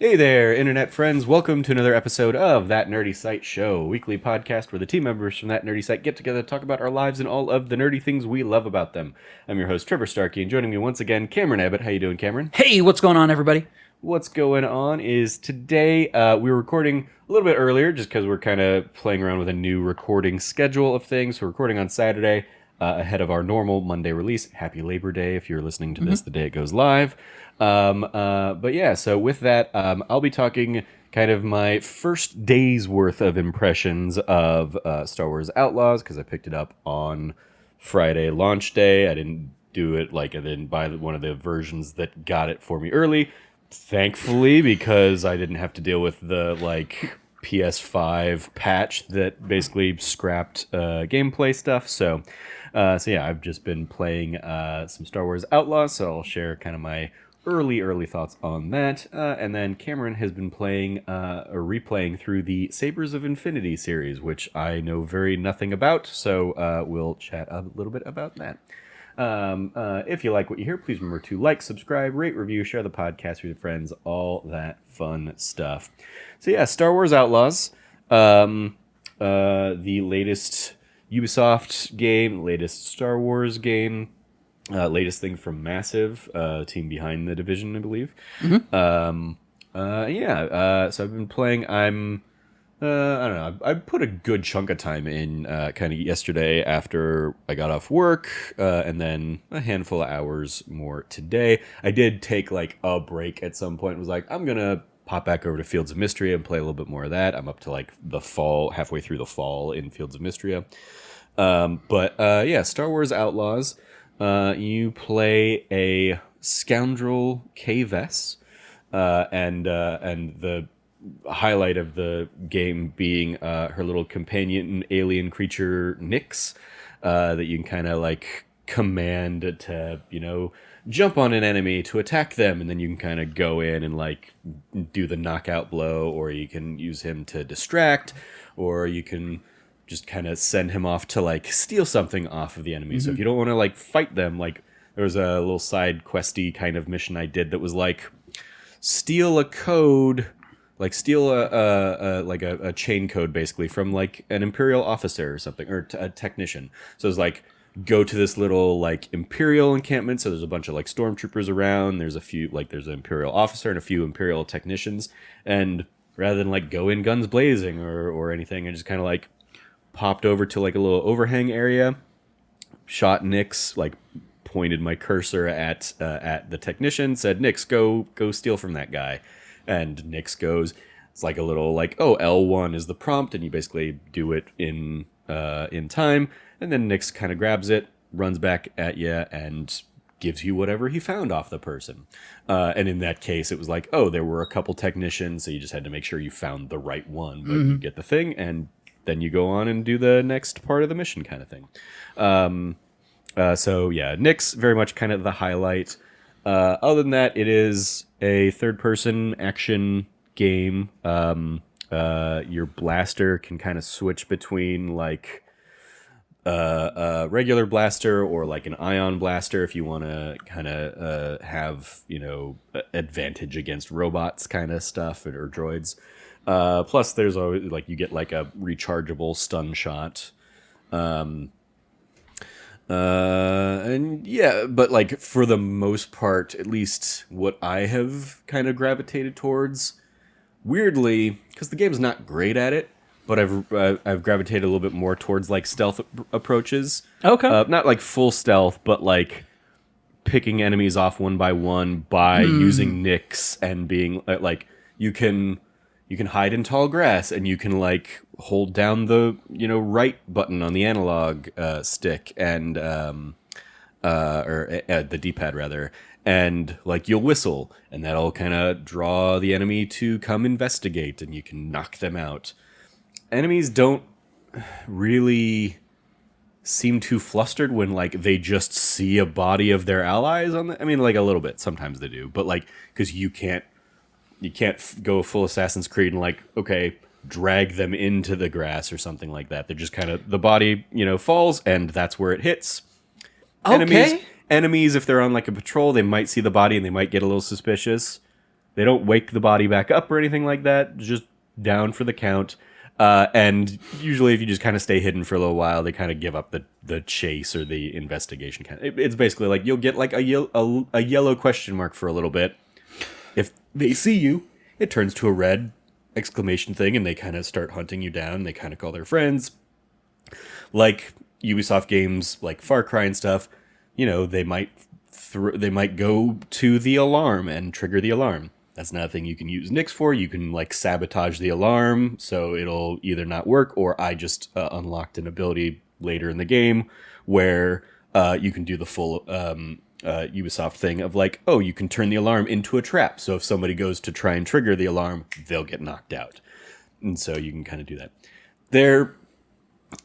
Hey there, internet friends. Welcome to another episode of That Nerdy Site Show, a weekly podcast where the team members from That Nerdy Site get together to talk about our lives and all of the nerdy things we love about them. I'm your host, Trevor Starkey, and joining me once again, Cameron Abbott. How you doing, Cameron? Hey, what's going on, everybody? What's going on is today we're recording a little bit earlier just because we're kind of playing around with a new recording schedule of things. We're recording on Saturday ahead of our normal Monday release. Happy Labor Day if you're listening to this the day it goes live. But yeah, so with that, I'll be talking kind of my first day's worth of impressions of Star Wars Outlaws because I picked it up on Friday launch day. I didn't do it I didn't buy one of the versions that got it for me early. Thankfully, because I didn't have to deal with the PS5 patch that basically scrapped gameplay stuff. So yeah, I've just been playing some Star Wars Outlaws. So I'll share kind of my early thoughts on that. And then Cameron has been playing or replaying through the Sabres of Infinity series, which I know very nothing about. So we'll chat a little bit about that. If you like what you hear, please remember to like, subscribe, rate, review, share the podcast with your friends, all that fun stuff. So yeah, Star Wars Outlaws, the latest Ubisoft game, latest Star Wars game, latest thing from Massive, team behind The Division, I believe. So I've been playing. I don't know. I put a good chunk of time in kind of yesterday after I got off work, and then a handful of hours more today. I did take a break at some point. It was like, I'm going to pop back over to Fields of Mystery and play a little bit more of that. I'm up to the fall, halfway through the fall in Fields of Mystery. Star Wars Outlaws. You play a scoundrel K-Vess, and the highlight of the game being her little companion alien creature Nyx, that you can kind of command to jump on an enemy to attack them, and then you can kind of go in and do the knockout blow, or you can use him to distract, or you can just kind of send him off to steal something off of the enemy. So if you don't want to fight them, there was a little side questy kind of mission I did that was steal a code. Steal a chain code basically from an Imperial officer or something, or a technician. So it's go to this little Imperial encampment. So there's a bunch of stormtroopers around. There's a few there's an Imperial officer and a few Imperial technicians. And rather than go in guns blazing or anything, I just kind of popped over to a little overhang area, shot Nyx, pointed my cursor at the technician, said, "Nyx, go steal from that guy." And Nyx goes, it's a little L1 is the prompt, and you basically do it in time. And then Nyx kind of grabs it, runs back at you, and gives you whatever he found off the person. And in that case, it was there were a couple technicians, so you just had to make sure you found the right one. But you get the thing, and then you go on and do the next part of the mission kind of thing. Nyx, very much kind of the highlight. Other than that, it is a third-person action game. Your blaster can kind of switch between a regular blaster or an ion blaster if you want to kind of have advantage against robots kind of stuff or droids. Plus, there's always you get a rechargeable stun shot. But for the most part, at least what I have kind of gravitated towards, weirdly, because the game's not great at it, but I've gravitated a little bit more towards stealth approaches. Okay. Not full stealth, but picking enemies off one by one by using Nyx and being you can hide in tall grass, and you can hold down the right button on the analog stick and the D-pad rather, and you'll whistle, and that'll kind of draw the enemy to come investigate, and you can knock them out. Enemies don't really seem too flustered when they just see a body of their allies on the. I mean, a little bit. Sometimes they do, but because you can't go full Assassin's Creed and drag them into the grass or something like that. They're just kind of the body, falls, and that's where it hits. Okay. Enemies, if they're on a patrol, they might see the body and they might get a little suspicious. They don't wake the body back up or anything like that. Just down for the count. And usually, if you just kind of stay hidden for a little while, they kind of give up the chase or the investigation. It's basically like you'll get like a yellow question mark for a little bit. If they see you, it turns to a red exclamation thing, and they kind of start hunting you down. They kind of call their friends. Like Ubisoft games, like Far Cry and stuff, they might go to the alarm and trigger the alarm. That's not a thing you can use Nix for. You can like sabotage the alarm, so it'll either not work, or I just unlocked an ability later in the game where you can do the full Ubisoft thing of like, oh, you can turn the alarm into a trap. So if somebody goes to try and trigger the alarm, they'll get knocked out. And so you can kind of do that. There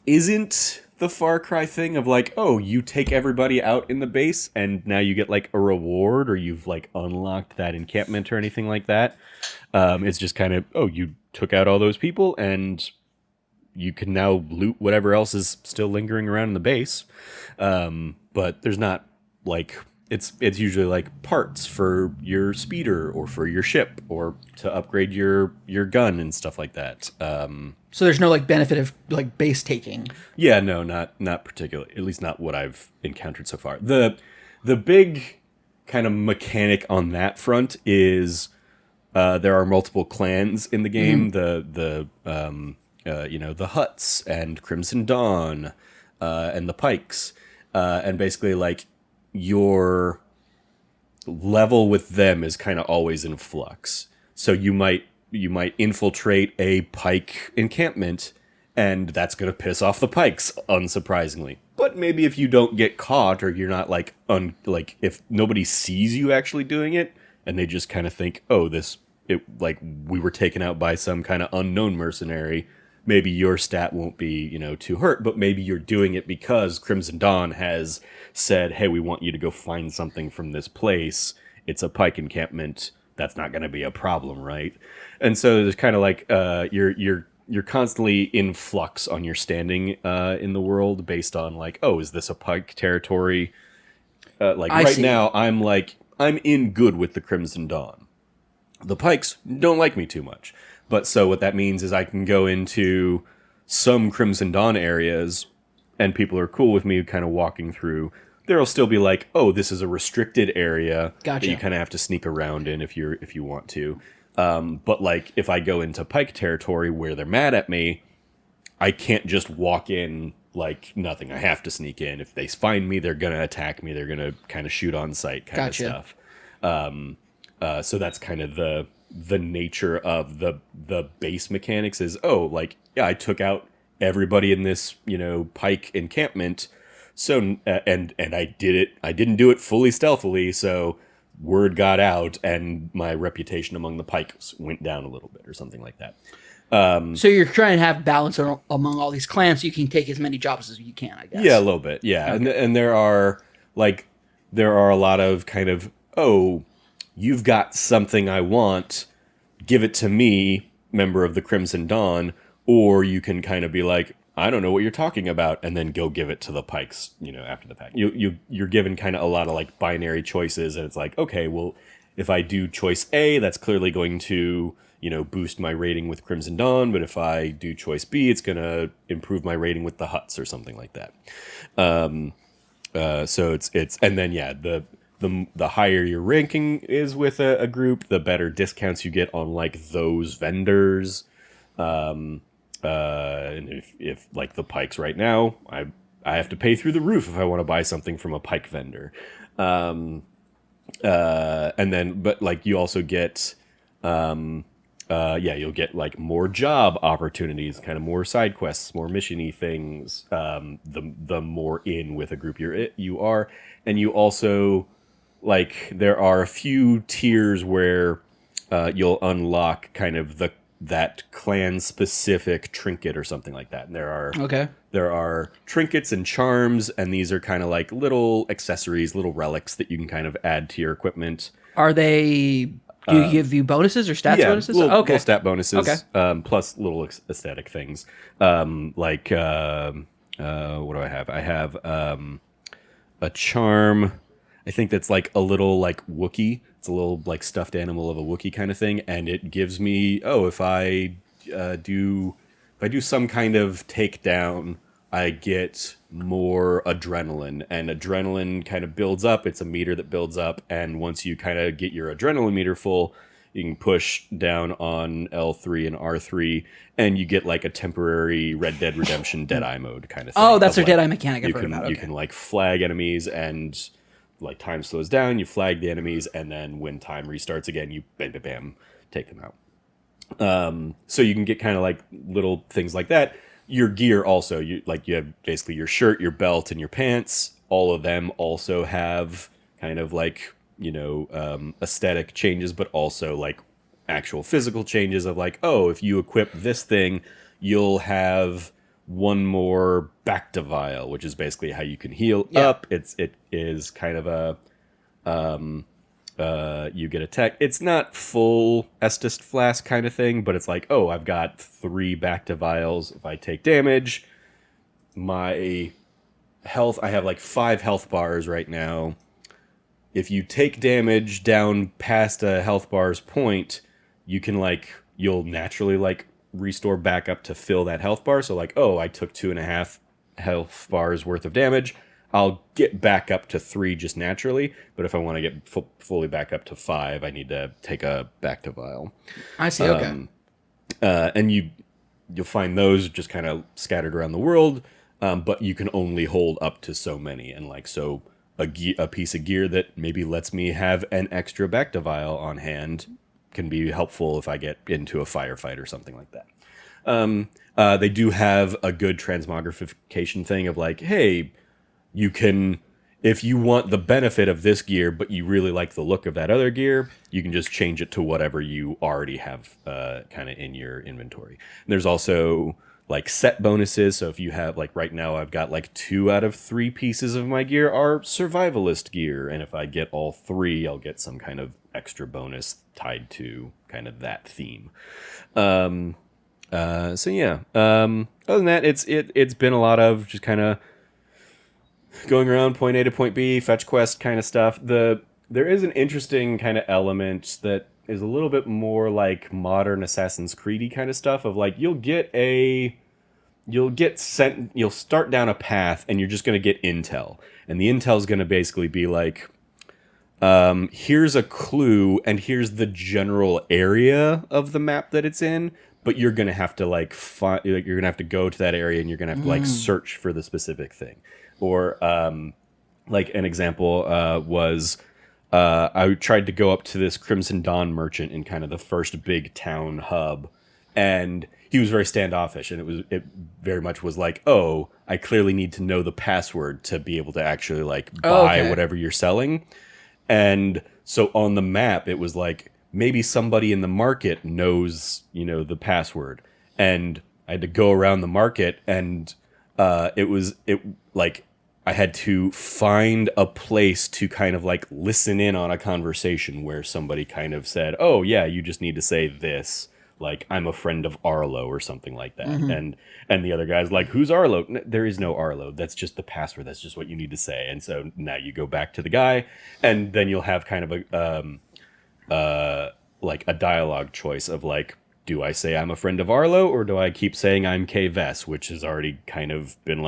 isn't the Far Cry thing of like, oh, you take everybody out in the base and now you get like a reward, or you've like unlocked that encampment or anything like that. It's just kind of, oh, you took out all those people and you can now loot whatever else is still lingering around in the base. But there's not like, it's usually like parts for your speeder or for your ship or to upgrade your gun and stuff like that. So there's no like benefit of like base taking. Yeah, no, not particularly. At least not what I've encountered so far. The big kind of mechanic on that front is there are multiple clans in the game. Mm-hmm. The Huts and Crimson Dawn and the Pikes, and basically like your level with them is kind of always in flux. So you might infiltrate a Pike encampment, and that's going to piss off the Pikes, unsurprisingly. But maybe if you don't get caught, or you're not like if nobody sees you actually doing it, and they just kind of think, oh, we were taken out by some kind of unknown mercenary, maybe your stat won't be, too hurt, but maybe you're doing it because Crimson Dawn has said, hey, we want you to go find something from this place. It's a Pike encampment. That's not going to be a problem, right? And so there's kind of like you're constantly in flux on your standing in the world based on like, oh, is this a Pike territory? Now, I'm in good with the Crimson Dawn. The Pikes don't like me too much. But so what that means is I can go into some Crimson Dawn areas and people are cool with me kind of walking through. There'll still be like, oh, this is a restricted area that you kind of have to sneak around in if you want to. But like if I go into Pike territory where they're mad at me, I can't just walk in like nothing. I have to sneak in. If they find me, they're going to attack me. They're going to kind of shoot on sight kind of stuff. So that's kind of the nature of the base mechanics is, oh, like, yeah, I took out everybody in this, Pike encampment. So, and I did it. I didn't do it fully stealthily. So word got out and my reputation among the Pikes went down a little bit or something like that. So you're trying to have balance among all these clans so you can take as many jobs as you can, I guess. Yeah, a little bit. Yeah. Okay. And there are a lot of kind of, oh, you've got something I want, give it to me, member of the Crimson Dawn, or you can kind of be like, I don't know what you're talking about, and then go give it to the Pikes, after the fact. You're given kind of a lot of like binary choices, and it's like, okay, well, if I do choice A, that's clearly going to, boost my rating with Crimson Dawn, but if I do choice B, it's going to improve my rating with the Huts or something like that. So it's and then yeah, the higher your ranking is with a group, the better discounts you get on like those vendors. And if like the Pikes right now, I have to pay through the roof if I want to buy something from a Pike vendor. And then, but like you also get, you'll get like more job opportunities, kind of more side quests, more mission-y things. The more in with a group you are, and you also like there are a few tiers where you'll unlock kind of that clan specific trinket or something like that. And there are trinkets and charms, and these are kind of like little accessories, little relics that you can kind of add to your equipment. Are they do you give you bonuses or stats bonuses? Little stat bonuses, plus little aesthetic things. What do I have? I have a charm. I think that's like a little like Wookiee. It's a little like stuffed animal of a Wookiee kind of thing, and it gives me if I do some kind of takedown, I get more adrenaline, and adrenaline kind of builds up. It's a meter that builds up, and once you kind of get your adrenaline meter full, you can push down on L3 and R3, and you get like a temporary Red Dead Redemption Deadeye mode kind of thing. Oh, that's of, their like, Deadeye mechanic I've heard about. Okay. You can like flag enemies, and like time slows down, you flag the enemies, and then when time restarts again, you bam, bam, bam, take them out. So you can get kind of like little things like that. Your gear also, you have basically your shirt, your belt, and your pants. All of them also have kind of like, aesthetic changes, but also like actual physical changes of like, oh, if you equip this thing, you'll have one more back to vial, which is basically how you can heal up. It is kind of a you get a tech. It's not full Estus Flask kind of thing, but it's like, oh, I've got 3 back to vials. If I take damage, my health, I have like 5 health bars right now. If you take damage down past a health bar's point, you can you'll naturally restore back up to fill that health bar. So like, oh, I took 2.5 health bars worth of damage. I'll get back up to 3 just naturally, but if I want to get fully back up to 5, I need to take a back to vial. I see. Okay. And you'll find those just kind of scattered around the world, but you can only hold up to so many. And so a piece of gear that maybe lets me have an extra back to vial on hand can be helpful if I get into a firefight or something like that. They do have a good transmogrification thing of like, hey, you can, if you want the benefit of this gear, but you really like the look of that other gear, you can just change it to whatever you already have kind of in your inventory. And there's also like set bonuses. So if you have right now, I've got 2 out of 3 pieces of my gear are survivalist gear. And if I get all 3, I'll get some kind of extra bonus tied to kind of that theme. So yeah, other than that, it's been a lot of just kind of going around point A to point B, fetch quest kind of stuff. There is an interesting kind of element that is a little bit more like modern Assassin's Creed-y kind of stuff of you'll start down a path and you're just going to get intel. And the intel is going to basically be here's a clue and here's the general area of the map that it's in, but you're going to have to you're going to have to go to that area and you're going to have to search for the specific thing. Or an example was I tried to go up to this Crimson Dawn merchant in kind of the first big town hub, and he was very standoffish, and it very much was like, oh, I clearly need to know the password to be able to actually buy whatever you're selling. And so on the map, it was maybe somebody in the market knows, the password, and I had to go around the market, and I had to find a place to kind of listen in on a conversation where somebody kind of said, oh yeah, you just need to say this, I'm a friend of Arlo or something like that. Mm-hmm. And the other guy's like, who's Arlo? There is no Arlo. That's just the password. That's just what you need to say. And so now you go back to the guy, and then you'll have kind of a dialogue choice of do I say I'm a friend of Arlo, or do I keep saying I'm K Vess, which has already kind of been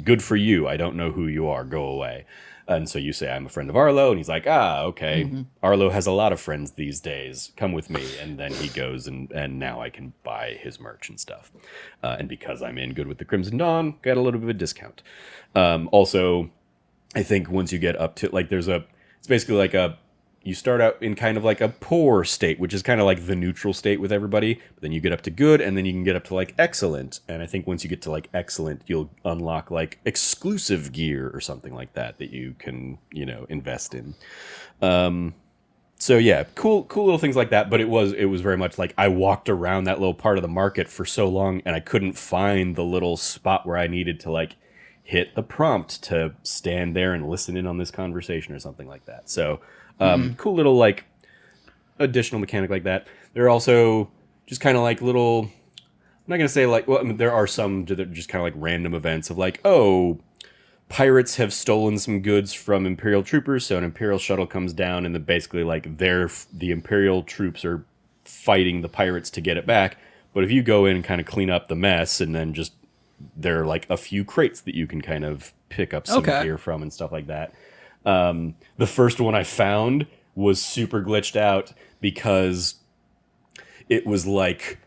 good for you. I don't know who you are. Go away. And so you say, I'm a friend of Arlo. And he's like, okay. Mm-hmm. Arlo has a lot of friends these days. Come with me. And then he goes and now I can buy his merch and stuff. And because I'm in good with the Crimson Dawn, got a little bit of a discount. Also, I think once you get up to it's basically you start out in kind of a poor state, which is kind of the neutral state with everybody. But then you get up to good, and then you can get up to excellent. And I think once you get to excellent, you'll unlock exclusive gear or something like that you can, invest in. So yeah, cool little things like that. But it was very much I walked around that little part of the market for so long, and I couldn't find the little spot where I needed to hit the prompt to stand there and listen in on this conversation or something like that. So cool little additional mechanic like that. There are also just kind of little, I'm not going to say there are some that are just kind of random events of pirates have stolen some goods from Imperial troopers, so an Imperial shuttle comes down, and then basically like the Imperial troops are fighting the pirates to get it back. But if you go in and kind of clean up the mess, and then just there are like a few crates that you can kind of pick up some gear from and stuff like that. The first one I found was super glitched out because it was like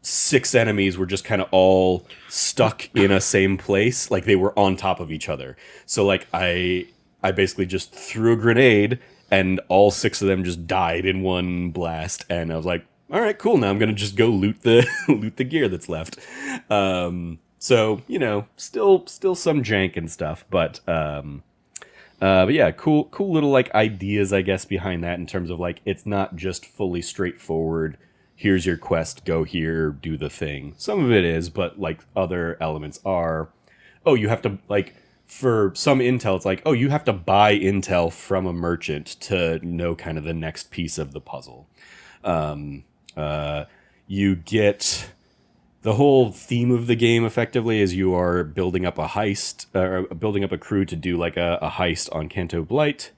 6 enemies were just kind of all stuck in a same place, like they were on top of each other. So like I basically just threw a grenade and all 6 of them just died in one blast, and I was like, all right, cool, now I'm gonna just go loot the loot the gear that's left. So you know, still some jank and stuff, but yeah, cool little like ideas, I guess, behind that in terms of like it's not just fully straightforward. Here's your quest, go here, do the thing. Some of it is, but like other elements are, oh, you have to like for some intel, it's like, oh, you have to buy intel from a merchant to know kind of the next piece of the puzzle. You get the whole theme of the game effectively is you are building up a heist, or building up a crew to do like a heist on Canto Bight,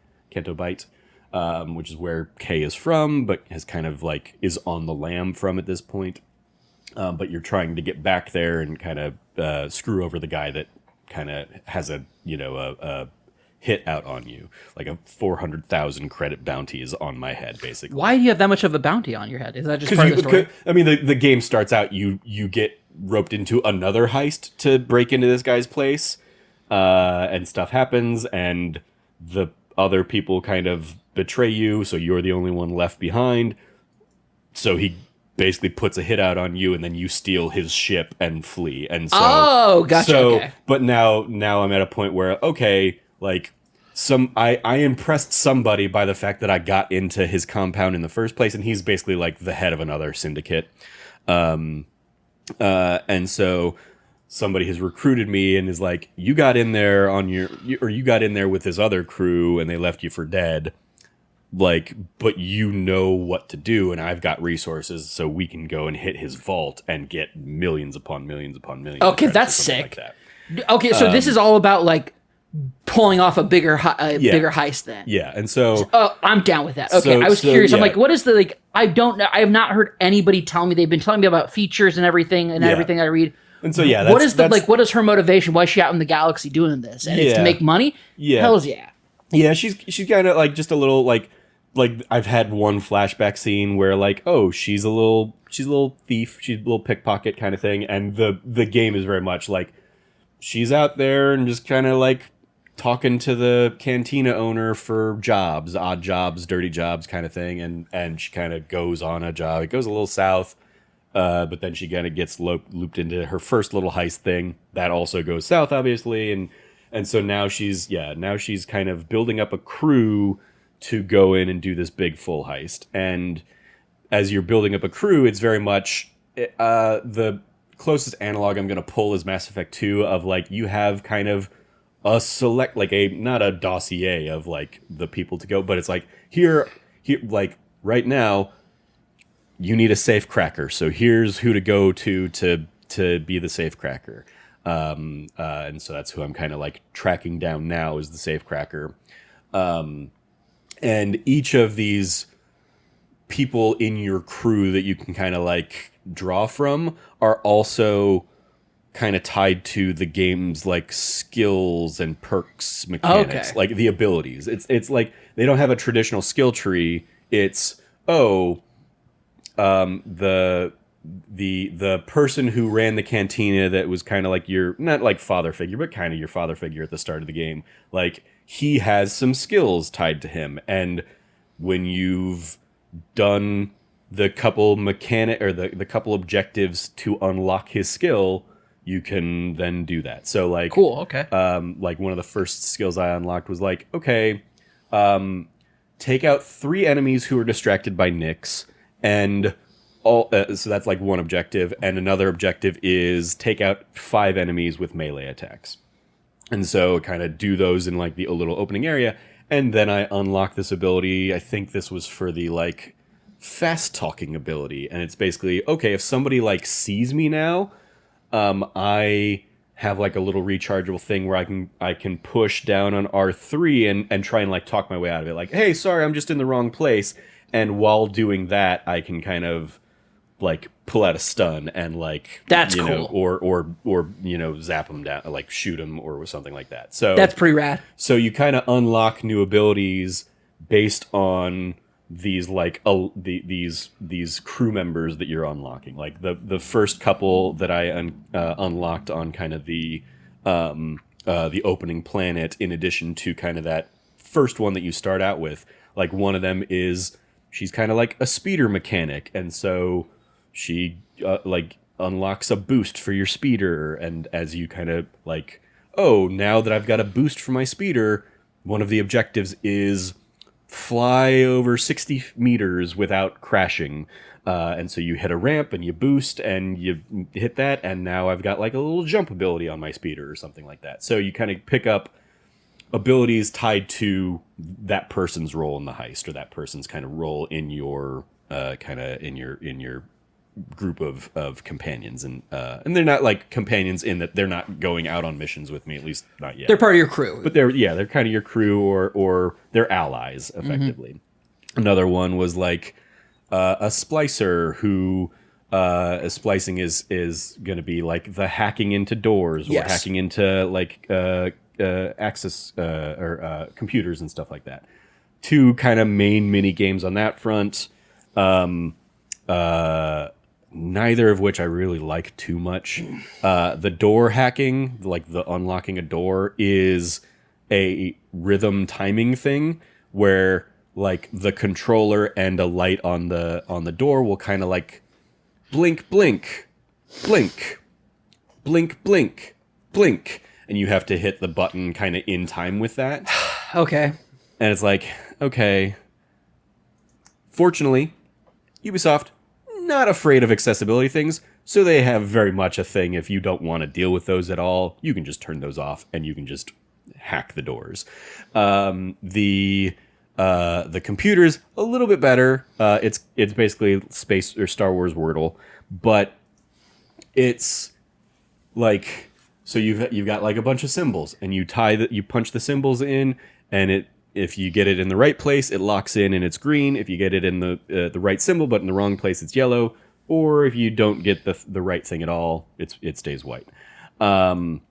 which is where Kay is from, but has kind of like is on the lam from at this point. But you're trying to get back there and kind of screw over the guy that kind of has a hit out on you. Like a 400,000 credit bounty is on my head, basically. Why do you have that much of a bounty on your head? Is that just part of the story? I mean, the game starts out, you get roped into another heist to break into this guy's place, and stuff happens, and the other people kind of betray you, so you're the only one left behind. So he basically puts a hit out on you, and then you steal his ship and flee. And so, gotcha. So, okay. But now I'm at a point where, okay, like I impressed somebody by the fact that I got into his compound in the first place, and he's basically like the head of another syndicate. And so somebody has recruited me and is like, you got in there you got in there with this other crew and they left you for dead. Like, but you know what to do, and I've got resources, so we can go and hit his vault and get millions upon millions upon millions. Okay, that's sick. Like that. Okay, so this is all about like pulling off a bigger heist then. Yeah, and so I'm down with that. Okay, I was curious. Yeah. I'm like, what is the like? I don't know. I have not heard anybody tell me. They've been telling me about features and everything everything I read. And so yeah, what is her motivation? Why is she out in the galaxy doing this? And it's to make money. Yeah, hells yeah. Yeah, she's kind of like just a little like I've had one flashback scene where like, oh, she's a little thief, she's a little pickpocket kind of thing, and the game is very much like she's out there and just kind of like talking to the cantina owner for jobs, odd jobs, dirty jobs kind of thing, and she kind of goes on a job. It goes a little south, but then she kind of gets looped into her first little heist thing. That also goes south, obviously, and so now she's kind of building up a crew to go in and do this big full heist. And as you're building up a crew, it's very much the closest analog I'm going to pull is Mass Effect 2 of like you have kind of a select, like not a dossier of like the people to go, but it's like here like right now you need a safe cracker, so here's who to go to be the safe cracker. And so that's who I'm kind of like tracking down now is the safe cracker. And each of these people in your crew that you can kind of like draw from are also kind of tied to the game's like skills and perks mechanics, like the abilities. It's like they don't have a traditional skill tree. It's the person who ran the cantina that was kind of like your, not like father figure, but kind of your father figure at the start of the game. Like he has some skills tied to him, and when you've done the couple the couple objectives to unlock his skill, you can then do that. So like cool, okay. Like one of the first skills I unlocked was like, okay, take out 3 enemies who are distracted by Nyx, and all. So that's like one objective, and another objective is take out 5 enemies with melee attacks. And so kind of do those in like the little opening area, and then I unlock this ability. I think this was for the like fast talking ability, and it's basically okay if somebody like sees me now. I have like a little rechargeable thing where I can push down on R3 and try and like talk my way out of it. Like, hey, sorry, I'm just in the wrong place. And while doing that, I can kind of like pull out a stun and like that's cool. or zap them down, like shoot them or something like that. So that's pretty rad. So you kind of unlock new abilities based on these like these crew members that you're unlocking. Like the first couple that I unlocked on kind of the opening planet, in addition to kind of that first one that you start out with. Like one of them is she's kind of like a speeder mechanic, and so she like unlocks a boost for your speeder, and as you kind of like, oh, now that I've got a boost for my speeder, one of the objectives is fly over 60 meters without crashing. And so you hit a ramp and you boost and you hit that, and now I've got like a little jump ability on my speeder or something like that. So you kind of pick up abilities tied to that person's role in the heist, or that person's kind of role in your in your group of companions, and they're not like companions in that they're not going out on missions with me, at least not yet. They're part of your crew, but they're kind of your crew, or they're allies effectively. Mm-hmm. Another one was like a splicer who splicing is going to be like the hacking into doors, or hacking into like access or computers and stuff like that. Two kind of main mini games on that front. Neither of which I really like too much. The door hacking, like the unlocking a door, is a rhythm timing thing where like the controller and a light on the door will kind of like blink, blink, blink, blink, blink, blink, and you have to hit the button kind of in time with that. Okay. And it's like, okay. Fortunately, Ubisoft not afraid of accessibility things, so they have very much a thing. If you don't want to deal with those at all, you can just turn those off and you can just hack the doors. The computer's a little bit better. It's basically space or Star Wars Wordle, but it's like, so you've got like a bunch of symbols, and you punch the symbols in, and if you get it in the right place, it locks in and it's green. If you get it in the right symbol but in the wrong place, it's yellow. Or if you don't get the right thing at all, it stays white. I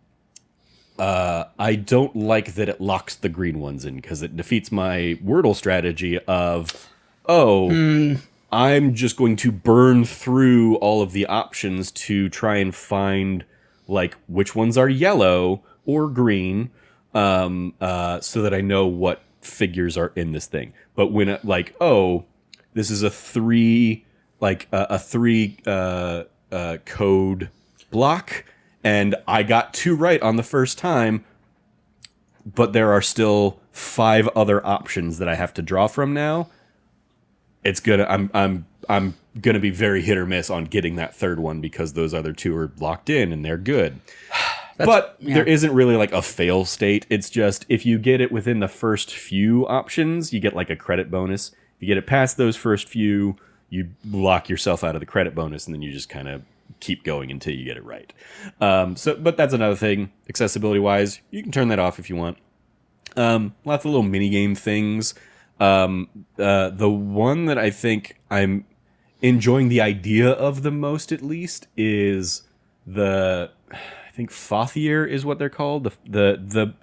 don't like that it locks the green ones in, because it defeats my Wordle strategy of, I'm just going to burn through all of the options to try and find like which ones are yellow or green, so that I know what figures are in this thing. But when like, oh, this is a three code block, and I got 2 right on the first time, but there are still 5 other options that I have to draw from now. It's I'm gonna be very hit or miss on getting that third one, because those other 2 are locked in and they're good. There isn't really like a fail state. It's just, if you get it within the first few options, you get like a credit bonus. If you get it past those first few, you lock yourself out of the credit bonus, and then you just kind of keep going until you get it right. But that's another thing. Accessibility wise, you can turn that off if you want. Lots of little mini game things. The one that I think I'm enjoying the idea of the most, at least, is I think Fathier is what they're called. The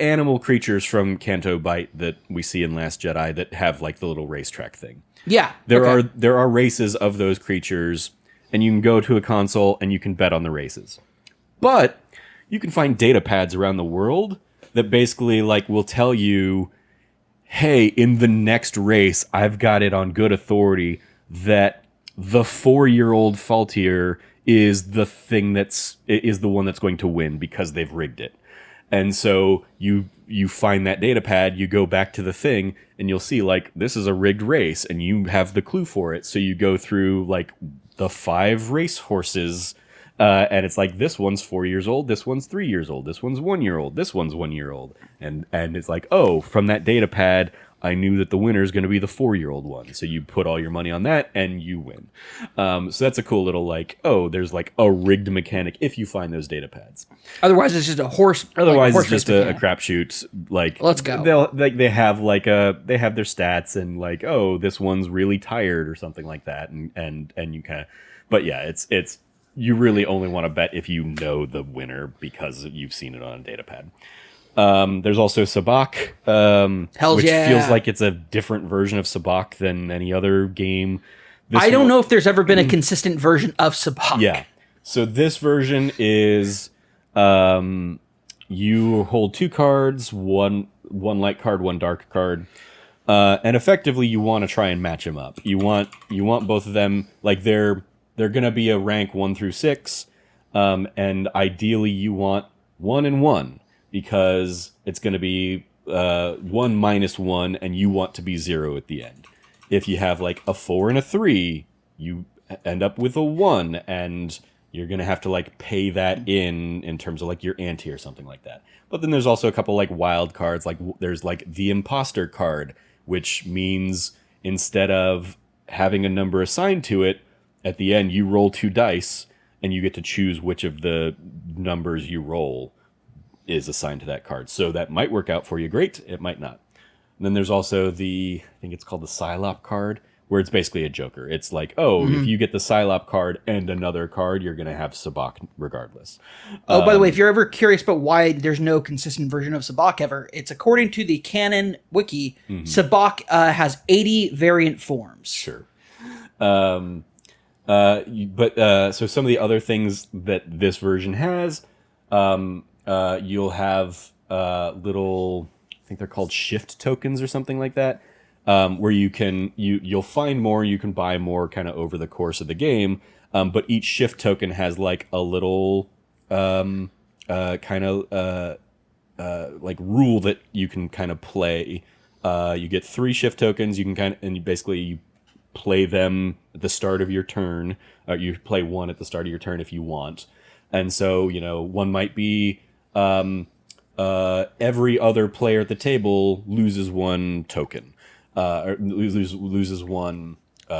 animal creatures from Canto Bight that we see in Last Jedi that have like the little racetrack thing. Yeah. There are races of those creatures, and you can go to a console and you can bet on the races. But you can find data pads around the world that basically like will tell you, hey, in the next race, I've got it on good authority that the 4-year-old Faltier is the one that's going to win because they've rigged it. And so you find that data pad, you go back to the thing, and you'll see like, this is a rigged race, and you have the clue for it. So you go through like the 5 race horses And it's like, this one's 4 years old, this one's 3 years old, this one's 1 year old, this one's 1 year old, and it's like, oh, from that data pad, I knew that the winner is going to be the 4-year-old one. So you put all your money on that and you win. So that's a cool little, like, oh, there's like a rigged mechanic if you find those data pads. Otherwise, it's just a horse. Otherwise, it's just a crapshoot. Like, let's go. They have they have their stats and like, oh, this one's really tired or something like that, and you kind of. But yeah, it's you really only want to bet if you know the winner because you've seen it on a data pad. There's also Sabak, which feels like it's a different version of Sabak than any other game. I don't know if there's ever been a consistent version of Sabak. Yeah. So this version is you hold 2 cards, one light card, one dark card, and effectively you want to try and match them up. You want both of them, like they're going to be a rank 1 through 6, and ideally you want 1 and 1. Because it's going to be 1 minus 1, and you want to be 0 at the end. If you have like a 4 and a 3, you end up with a 1, and you're going to have to like pay that in terms of like your ante or something like that. But then there's also a couple like wild cards, like there's like the imposter card, which means instead of having a number assigned to it, at the end you roll 2 dice, and you get to choose which of the numbers you roll is assigned to that card. So that might work out for you great, it might not. And then there's also I think it's called the Psylop card, where it's basically a joker. It's like, if you get the Psylop card and another card, you're going to have Sabak regardless. Oh, by the way, if you're ever curious about why there's no consistent version of Sabak ever, it's according to the canon wiki, Sabak has 80 variant forms. Sure. So some of the other things that this version has, you'll have little, I think they're called shift tokens or something like that, where you'll find more, you can buy more kind of over the course of the game, but each shift token has like a little like rule that you can kind of play. You get 3 shift tokens, you can you basically play them at the start of your turn. You play 1 at the start of your turn if you want. And so, one might be every other player at the table loses 1 token, or loses 1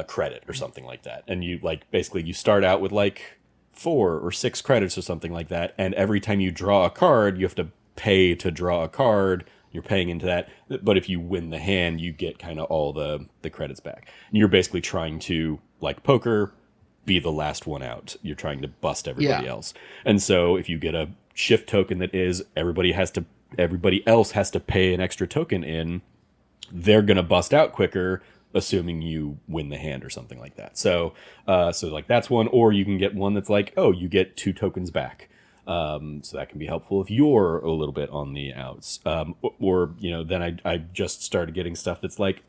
credit or something like that. And you basically you start out with like 4 or 6 credits or something like that. And every time you draw a card, you have to pay to draw a card. You're paying into that. But if you win the hand, you get kind of all the credits back. And you're basically trying to, like poker, be the last one out. You're trying to bust everybody else. And so if you get a shift token that is everybody else has to pay an extra token in, they're going to bust out quicker, assuming you win the hand or something like that. So like that's one, or you can get one that's like, oh, you get 2 tokens back. So that can be helpful if you're a little bit on the outs. Or then I just started getting stuff that's like,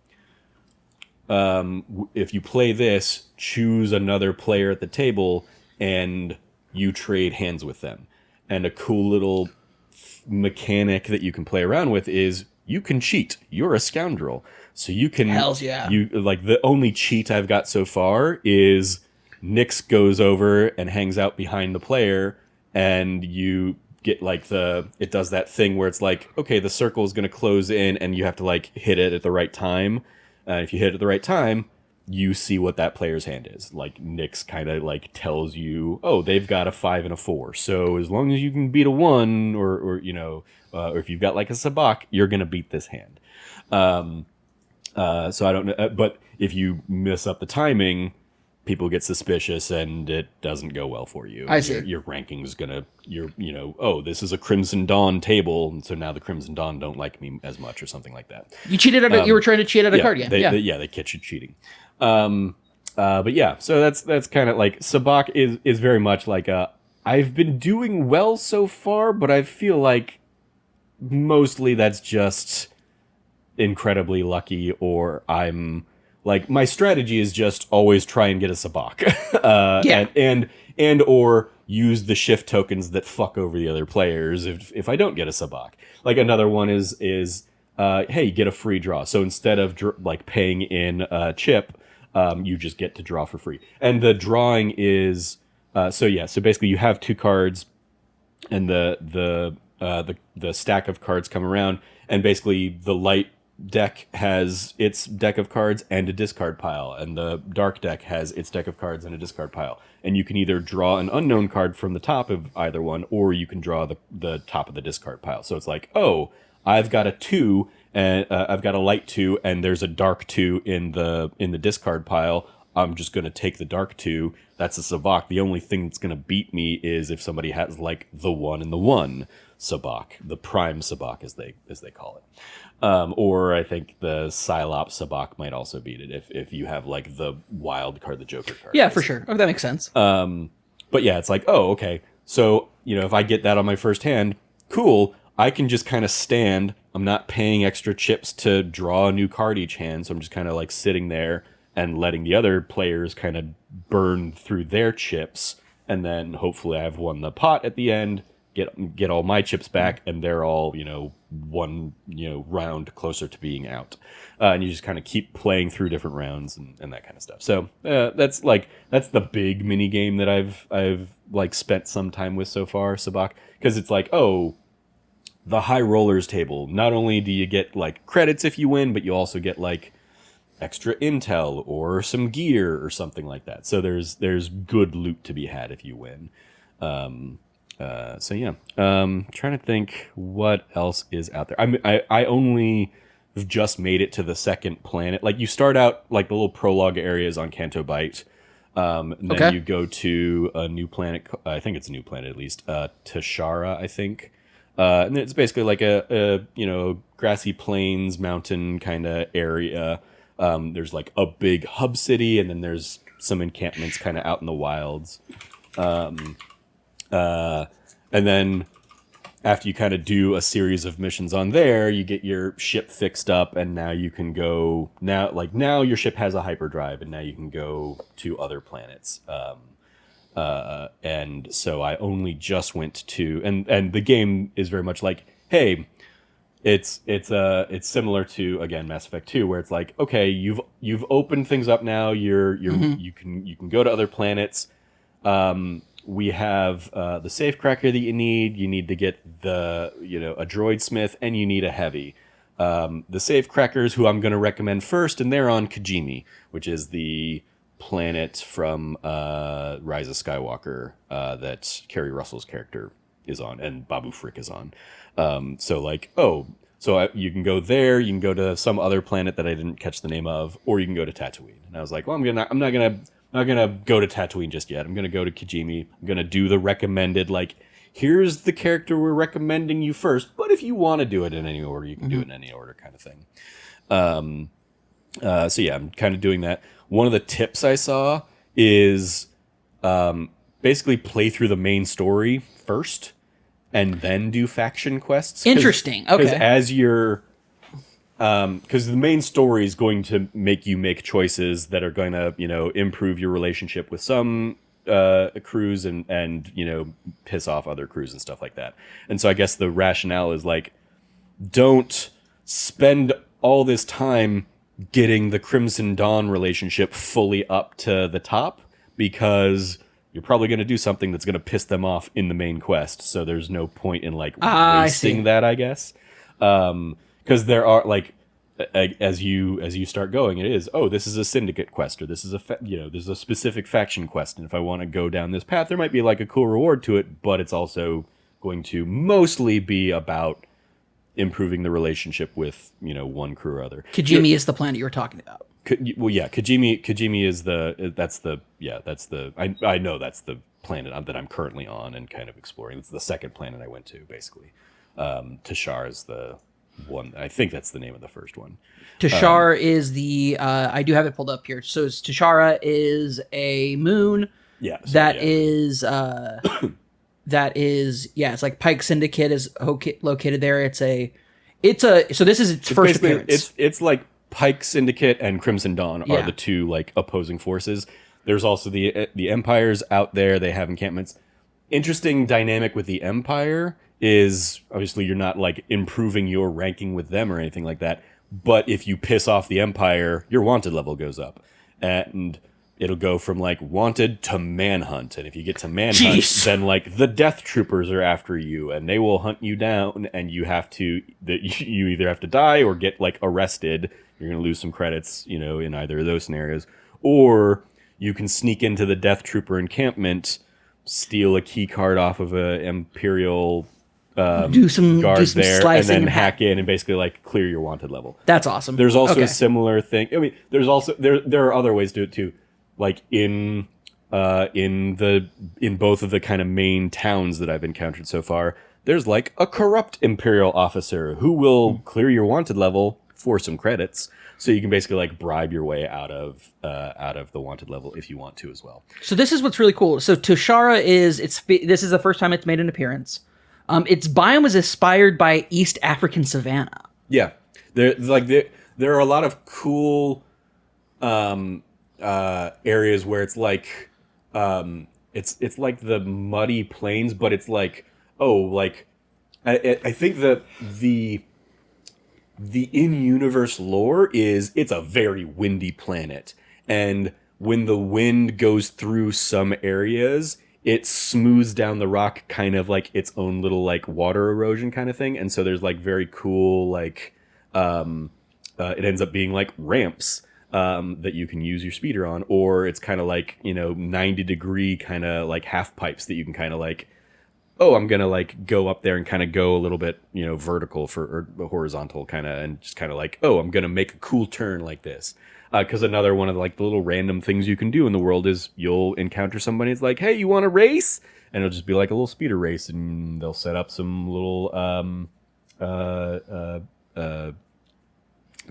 if you play this, choose another player at the table and you trade hands with them. And a cool little mechanic that you can play around with is you can cheat. You're a scoundrel. So you can... Hells yeah. The only cheat I've got so far is Nyx goes over and hangs out behind the player, and you get it does that thing where it's like, okay, the circle is going to close in and you have to hit it at the right time. If you hit it at the right time, you see what that player's hand is. Like Nyx kind of tells you, oh, they've got a 5 and a 4. So as long as you can beat a 1, or if you've got a Sabak, you're gonna beat this hand. So I don't know, but if you mess up the timing, people get suspicious and it doesn't go well for you. I see. Your ranking's gonna, oh, this is a Crimson Dawn table, and so now the Crimson Dawn don't like me as much or something like that. You cheated at you were trying to cheat at a card, they catch you cheating. But yeah, so that's kind of Sabak is very much I've been doing well so far, but I feel like mostly that's just incredibly lucky, or I'm my strategy is just always try and get a Sabak. and or use the shift tokens that fuck over the other players if I don't get a Sabak. Another one is hey, get a free draw. So instead of paying in a chip, you just get to draw for free. And the drawing is So basically, you have two cards, and the stack of cards come around, and basically the light deck has its deck of cards and a discard pile, and the dark deck has its deck of cards and a discard pile. And you can either draw an unknown card from the top of either one, or you can draw the top of the discard pile. So it's like, oh, I've got a 2, and I've got a light 2, and there's a dark 2 in the discard pile. I'm just going to take the dark 2. That's a Sabak. The only thing that's going to beat me is if somebody has like the 1 and the 1 Sabak, the prime Sabak as they call it. Or I think the Psylop Sabak might also beat it if you have like the wild card, the Joker card. Yeah, for sure. Oh, that makes sense. But yeah, it's like, oh, okay. So, if I get that on my first hand, cool. I can just kind of stand. I'm not paying extra chips to draw a new card each hand. So I'm just kind of like sitting there and letting the other players kind of burn through their chips. And then hopefully I've won the pot at the end, get all my chips back, and they're all, one, round closer to being out. And you just kind of keep playing through different rounds and that kind of stuff. So that's the big mini game that I've like spent some time with so far, Sabak, because it's like, oh, the high rollers table. Not only do you get like credits if you win, but you also get like extra intel or some gear or something like that. So there's good loot to be had if you win. So yeah, trying to think what else is out there. I only have just made it to the second planet. Like you start out like the little prologue areas on Canto Bight. Then you go to a new planet. I think it's a new planet at least. Tashara, I think. And it's basically like a grassy plains mountain kind of area. There's like a big hub city, and then there's some encampments kind of out in the wilds. And then after you kind of do a series of missions on there, you get your ship fixed up, and now you can go now your ship has a hyperdrive, and now you can go to other planets. And so I only just went to, and the game is very much like, hey, it's similar to, again, Mass Effect 2, where it's like, okay, you've opened things up now. You can go to other planets. We have the safecracker that you need. You need to get a droid smith, and you need a heavy. The safecrackers, who I'm going to recommend first, and they're on Kijimi, which is the planet from Rise of Skywalker that Kerry Russell's character is on, and Babu Frick is on. You can go there. You can go to some other planet that I didn't catch the name of, or you can go to Tatooine. And I was like, well, I'm not gonna go to Tatooine just yet. I'm gonna go to Kijimi. I'm gonna do the recommended, like, here's the character we're recommending you first, but if you want to do it in any order, you can do it in any order, kind of thing. So yeah, I'm kind of doing that. One of the tips I saw is basically play through the main story first and then do faction quests. Interesting. Okay. Because as you're because the main story is going to make you make choices that are going to, improve your relationship with some crews and piss off other crews and stuff like that. And so I guess the rationale is like, don't spend all this time getting the Crimson Dawn relationship fully up to the top, because you're probably going to do something that's going to piss them off in the main quest. So there's no point in like wasting that, I guess. Because there are like, as you start going, it is, oh, this is a syndicate quest, or this is there's a specific faction quest, and if I want to go down this path, there might be like a cool reward to it, but it's also going to mostly be about improving the relationship with one crew or other. Kijimi is the planet you were talking about. Well, yeah, Kijimi is I know that's the planet that I'm currently on and kind of exploring. It's the second planet I went to, basically. Tashar is the one. I think that's the name of the first one. Tashar is the I do have it pulled up here. So Tashara is a moon. Yeah. It's like Pike Syndicate is located there. So this is its first appearance. It's like Pike Syndicate and Crimson Dawn are the two like opposing forces. There's also the Empires out there. They have encampments. Interesting dynamic with the Empire is obviously you're not like improving your ranking with them or anything like that. But if you piss off the Empire, your wanted level goes up. And it'll go from like wanted to manhunt, and if you get to manhunt, Jeez. then like the death troopers are after you, and they will hunt you down, and you either have to die or get like arrested. You're gonna lose some credits, in either of those scenarios, or you can sneak into the death trooper encampment, steal a key card off of a Imperial do some guard there, and slicing then and hack in and basically like clear your wanted level. That's awesome. There's also Okay. a similar thing. I mean, there's also there are other ways to do it too, like in both of the kind of main towns that I've encountered so far. There's like a corrupt Imperial officer who will clear your wanted level for some credits, so you can basically like bribe your way out of the wanted level if you want to as well. So this is what's really cool. So Toshara this is the first time it's made an appearance. Its biome was inspired by East African savanna. Yeah, there are a lot of cool areas where it's like it's like the muddy plains, but it's like I think that the in-universe lore is it's a very windy planet, and when the wind goes through some areas, it smooths down the rock, kind of like its own little like water erosion kind of thing. And so there's like very cool like it ends up being like ramps that you can use your speeder on, or it's kind of like 90-degree kind of like half pipes that you can kind of like, oh, I'm gonna like go up there and kind of go a little bit vertical or horizontal kind of, and just kind of like, oh, I'm gonna make a cool turn like this. Because another one of like the little random things you can do in the world is you'll encounter somebody that's like, hey, you want to race? And it'll just be like a little speeder race, and they'll set up some little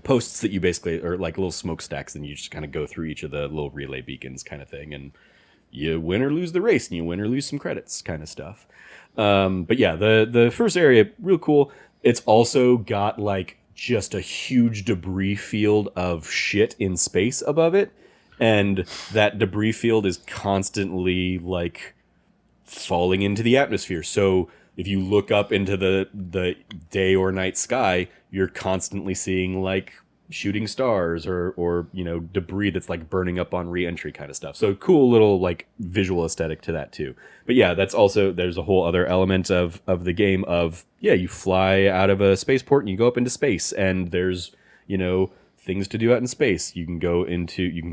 posts that you basically, or like little smokestacks, and you just kind of go through each of the little relay beacons kind of thing, and you win or lose the race, and you win or lose some credits kind of stuff. But yeah, the first area, real cool. It's also got like just a huge debris field of shit in space above it, and that debris field is constantly like falling into the atmosphere. So if you look up into the day or night sky, you're constantly seeing like shooting stars or debris that's like burning up on re-entry kind of stuff. So cool little like visual aesthetic to that too. But yeah, that's also, there's a whole other element of the game of, yeah, you fly out of a spaceport and you go up into space, and there's things to do out in space. You can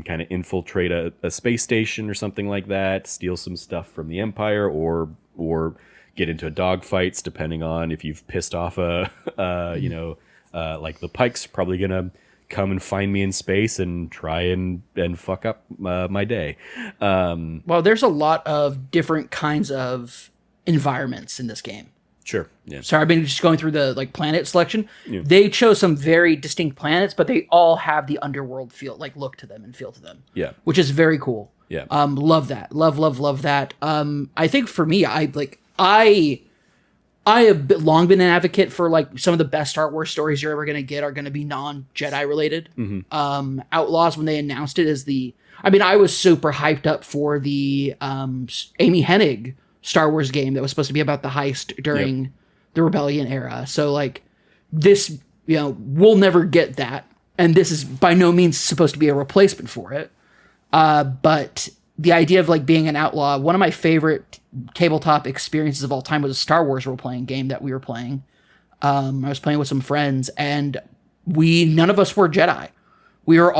kind of infiltrate a space station or something like that, steal some stuff from the Empire, or get into dogfights, depending on if you've pissed off like the Pike's probably gonna come and find me in space and try and fuck up my day. Well, there's a lot of different kinds of environments in this game. Sure. Yeah. Sorry, I've been just going through the like planet selection. Yeah. They chose some very distinct planets, but they all have the underworld feel, like look to them and feel to them. Yeah. Which is very cool. Yeah. Love that. Love that. I think for me, I have long been an advocate for like some of the best Star Wars stories you're ever going to get are going to be non-Jedi related. Mm-hmm. Outlaws, when they announced it I was super hyped up for the Amy Hennig Star Wars game that was supposed to be about the heist during the Rebellion era. So like this, we'll never get that. And this is by no means supposed to be a replacement for it. But the idea of like being an outlaw, one of my favorite tabletop experiences of all time was a Star Wars role-playing game that we were playing. I was playing with some friends, and none of us were Jedi. We were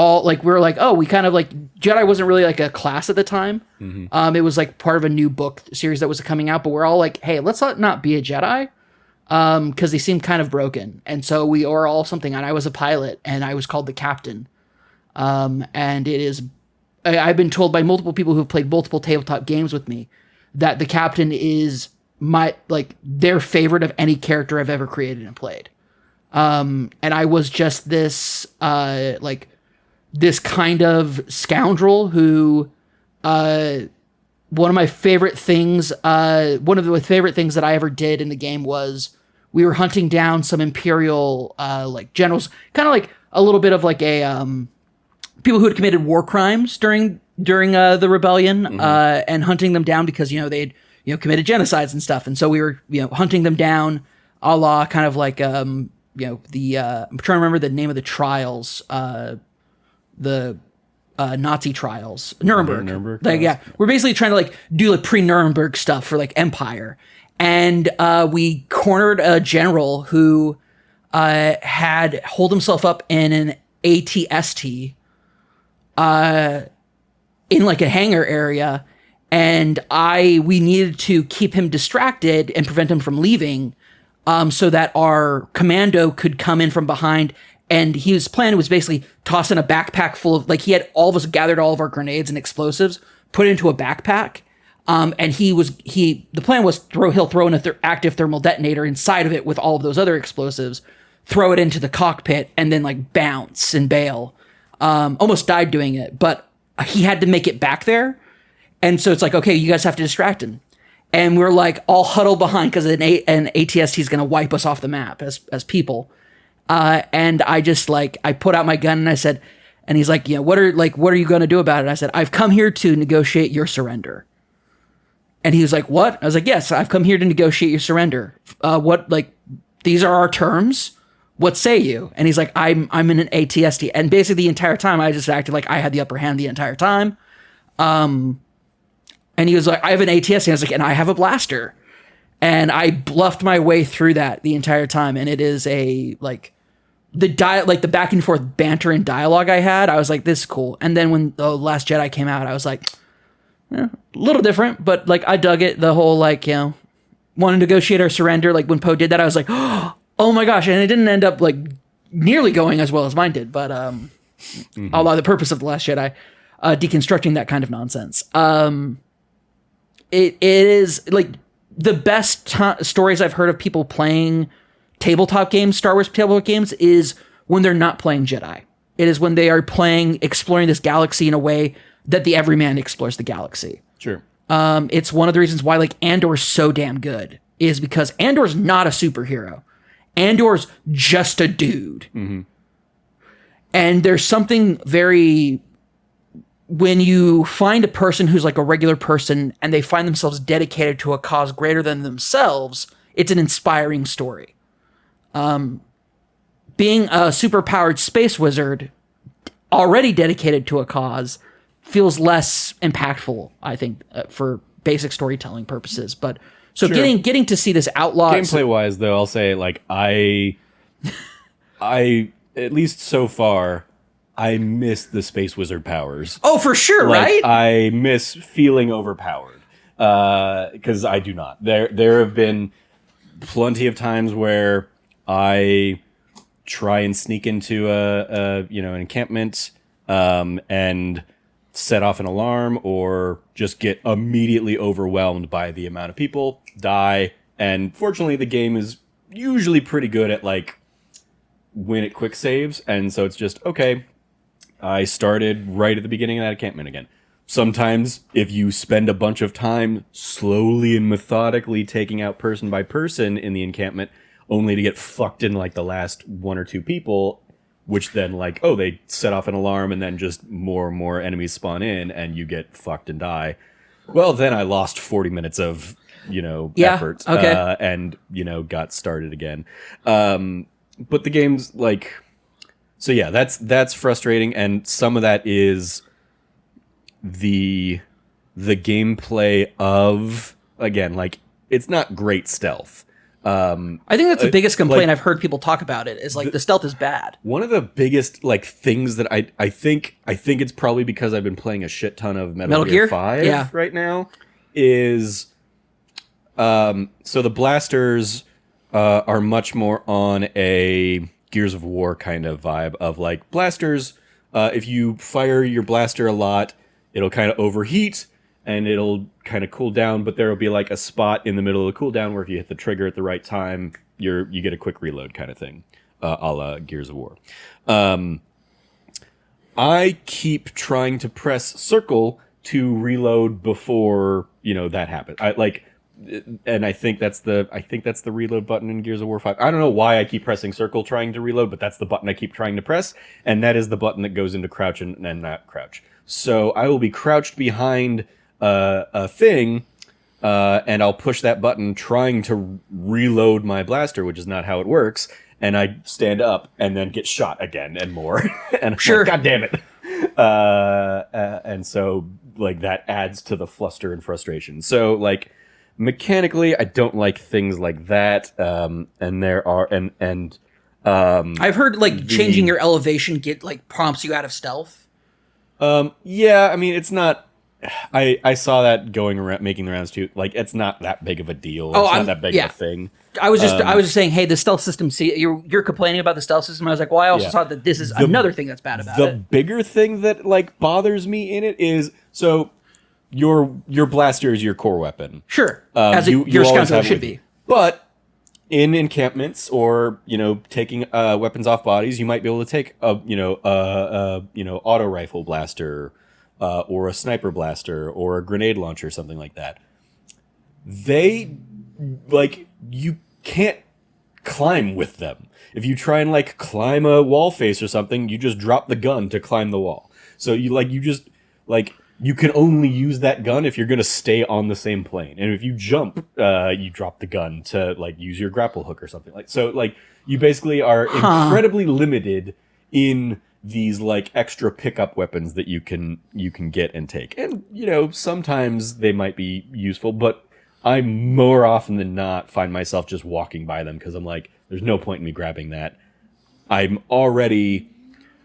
like, oh, we kind of like, Jedi wasn't really like a class at the time. Mm-hmm. It was like part of a new book series that was coming out, but we're all like, hey, let's not be a Jedi. Because they seem kind of broken. And so we were all something, and I was a pilot, and I was called the captain. And it is, I've been told by multiple people who've played multiple tabletop games with me that the captain is their favorite of any character I've ever created and played. And I was just this this kind of scoundrel who one of the favorite things that I ever did in the game was we were hunting down some Imperial generals, kind of like a little bit of like a people who had committed war crimes during the rebellion, mm-hmm. And hunting them down because they'd committed genocides and stuff, and so we were hunting them down, a la kind of like I'm trying to remember the name of the trials, the Nazi trials, Nuremberg. Nuremberg Like, trials? yeah, we're basically trying to like do like pre-Nuremberg stuff for like Empire, and we cornered a general who had holed himself up in an ATST in like a hangar area, and we needed to keep him distracted and prevent him from leaving, so that our commando could come in from behind. And his plan was basically toss in a backpack full of, like, he had all of us gathered all of our grenades and explosives, put it into a backpack. And the plan was he'll throw in an active thermal detonator inside of it with all of those other explosives, throw it into the cockpit, and then like bounce and bail. Almost died doing it, but he had to make it back there. And so it's like, okay, you guys have to distract him. And we're like all huddled behind because an ATST is going to wipe us off the map as people. And I just like, I put out my gun and I said, and he's like, what are you going to do about it? And I said, I've come here to negotiate your surrender. And he was like, what? I was like, yes, I've come here to negotiate your surrender. These are our terms. What say you? And he's like, I'm in an ATST. And basically the entire time I just acted like I had the upper hand the entire time. And he was like, I have an ATST. And I was like, and I have a blaster. And I bluffed my way through that the entire time. And it is the back and forth banter and dialogue I had, I was like, this is cool. And then when The Last Jedi came out, I was like, a little different, but like I dug it. The whole want to negotiate our surrender. Like when Poe did that, I was like, oh my gosh. And it didn't end up like nearly going as well as mine did. But although the purpose of The Last Jedi, deconstructing that kind of nonsense. It is like the best stories I've heard of people playing tabletop games, Star Wars tabletop games, is when they're not playing Jedi. It is when they are exploring this galaxy in a way that the everyman explores the galaxy. Sure. It's one of the reasons why like Andor's so damn good, is because Andor's not a superhero. Andor's just a dude. Mm-hmm. And there's something very, when you find a person who's like a regular person and they find themselves dedicated to a cause greater than themselves, it's an inspiring story. Being a superpowered space wizard already dedicated to a cause feels less impactful, I think, for basic storytelling purposes. But so sure. getting to see this Outlaws gameplay wise, though, I'll say like I at least so far, I miss the space wizard powers. Oh, for sure, right? I miss feeling overpowered because I do not. There have been plenty of times where I try and sneak into an encampment and set off an alarm, or just get immediately overwhelmed by the amount of people, die, and fortunately the game is usually pretty good at like when it quick saves, and so it's just okay. I started right at the beginning of that encampment again. Sometimes, if you spend a bunch of time slowly and methodically taking out person by person in the encampment, only to get fucked in like the last one or two people, which then like, they set off an alarm and then just more and more enemies spawn in and you get fucked and die. Well, then I lost 40 minutes of, effort and, got started again. But the game's like... So yeah, that's frustrating, and some of that is the gameplay of, again, like, it's not great stealth. I think that's the biggest complaint I've heard people talk about it, is like the stealth is bad. One of the biggest like things that I think it's probably because I've been playing a shit ton of Metal Gear 5 right now is so the blasters are much more on a Gears of War kind of vibe of like blasters. If you fire your blaster a lot, it'll kind of overheat and it'll kind of cool down, but there will be like a spot in the middle of the cooldown where if you hit the trigger at the right time, you get a quick reload kind of thing, a la Gears of War. I keep trying to press circle to reload before that happens. I think that's the reload button in Gears of War 5. I don't know why I keep pressing circle trying to reload, but that's the button I keep trying to press, and that is the button that goes into crouch and not crouch. So I will be crouched behind a thing, and I'll push that button trying to reload my blaster, which is not how it works, and I stand up and then get shot again and more. And I'm sure. like, God damn it. And so like that adds to the fluster and frustration. So like mechanically, I don't like things like that. And there are I've heard like changing your elevation prompts you out of stealth. yeah, I mean it's not. I saw that going around making the rounds too. Like it's not that big of a deal. It's not that big of a thing. I was just saying, hey, the stealth system. See, you're complaining about the stealth system. I was like, well, I also thought that this is another thing that's bad about it. The bigger thing that like bothers me in it is so your blaster is your core weapon. Sure, as your scoundrel should be. But in encampments or taking weapons off bodies, you might be able to take a auto rifle blaster or a sniper blaster or a grenade launcher, something like that. You can't climb with them. If you try and like climb a wall face or something, you just drop the gun to climb the wall. So you can only use that gun if you're going to stay on the same plane. And if you jump, you drop the gun to like use your grapple hook or something like. So like you basically are incredibly limited in these like extra pickup weapons that you can get and take. And sometimes they might be useful, but I more often than not find myself just walking by them because I'm like, there's no point in me grabbing that. I already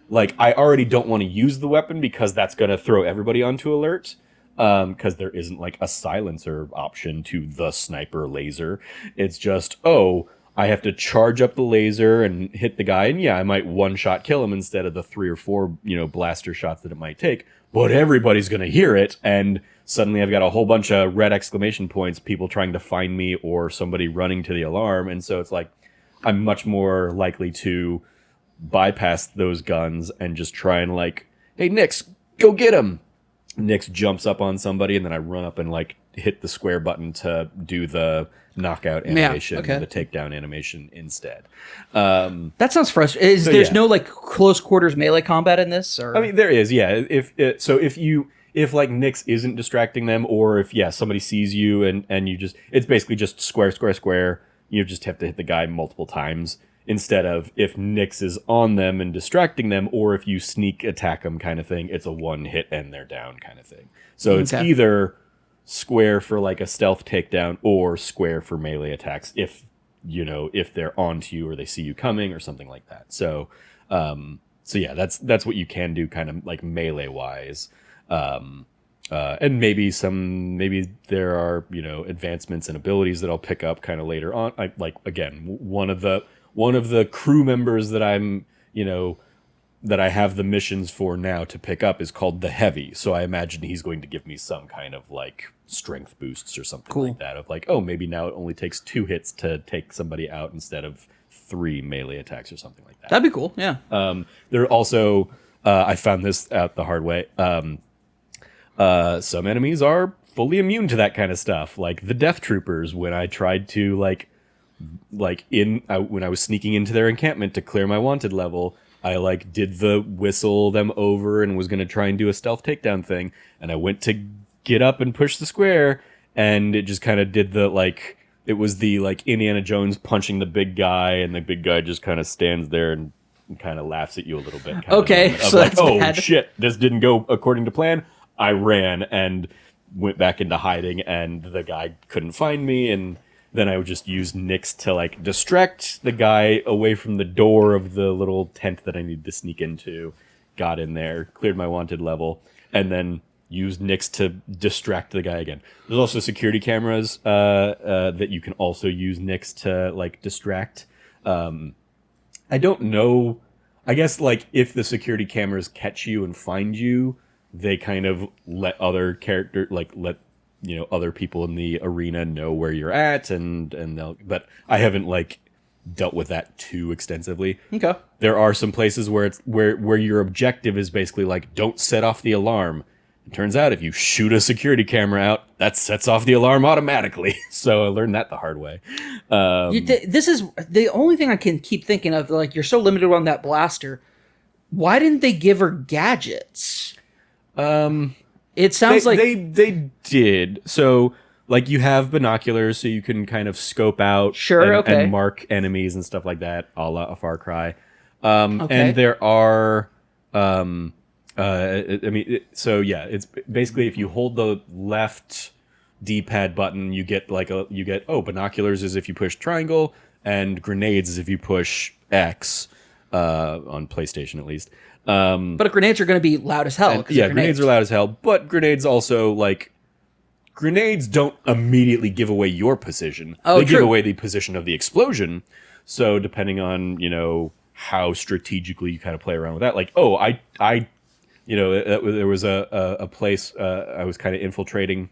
don't want to use the weapon because that's going to throw everybody onto alert. Because there isn't like a silencer option to the sniper laser. It's just, I have to charge up the laser and hit the guy. And yeah, I might one shot kill him instead of the 3 or 4, blaster shots that it might take. But everybody's going to hear it. And suddenly I've got a whole bunch of red exclamation points, people trying to find me or somebody running to the alarm. And so it's like, I'm much more likely to bypass those guns and just try and like, hey, Nyx, go get him. Nyx jumps up on somebody and then I run up and like hit the square button to do the knockout animation, the takedown animation instead. That sounds frustrating. There's no like close quarters melee combat in this? Or? I mean, there is, yeah. If like Nyx isn't distracting them, or if somebody sees you and you just, it's basically just square, square, square. You just have to hit the guy multiple times instead of if Nyx is on them and distracting them, or if you sneak attack them kind of thing. It's a one hit and they're down kind of thing. So it's either square for like a stealth takedown or square for melee attacks if they're onto you or they see you coming or something like that. So that's what you can do kind of like melee wise. And maybe there are advancements and abilities that I'll pick up kind of later on. I like, again, one of the crew members that I'm that I have the missions for now to pick up is called the Heavy. So I imagine he's going to give me some kind of like strength boosts or something like that, of like, maybe now it only takes 2 hits to take somebody out instead of 3 melee attacks or something like that. That'd be cool. Yeah. There are also, I found this out the hard way. Some enemies are fully immune to that kind of stuff, like the Death Troopers. When I tried to when I was sneaking into their encampment to clear my wanted level, I like did the whistle them over and was going to try and do a stealth takedown thing, and I went to get up and push the square, and it just kind of did the like, it was the like Indiana Jones punching the big guy, and the big guy just kind of stands there and kind of laughs at you a little bit. Okay, so like, that's bad. Shit, this didn't go according to plan. I ran and went back into hiding, and the guy couldn't find me, and then I would just use Nyx to like distract the guy away from the door of the little tent that I needed to sneak into. Got in there, cleared my wanted level, and then used Nyx to distract the guy again. There's also security cameras that you can also use Nyx to like distract. I don't know. I guess like if the security cameras catch you and find you, they kind of let other other people in the arena know where you're at, and they'll. But I haven't like dealt with that too extensively. Okay. There are some places where it's where your objective is basically like, don't set off the alarm. It turns out if you shoot a security camera out, that sets off the alarm automatically. So I learned that the hard way. This is the only thing I can keep thinking of. Like, you're so limited on that blaster. Why didn't they give her gadgets? It sounds like they did. So like you have binoculars, so you can kind of scope out and mark enemies and stuff like that, a la a Far Cry. And there are So yeah, it's basically if you hold the left D-pad button, you get binoculars is if you push triangle, and grenades is if you push X, on PlayStation at least. But grenades are going to be loud as hell. Yeah, grenades are loud as hell, but grenades also grenades don't immediately give away your position. Oh, they give true. away the position of the explosion. So depending on how strategically you kind of play around with that, there was a place I was kind of infiltrating.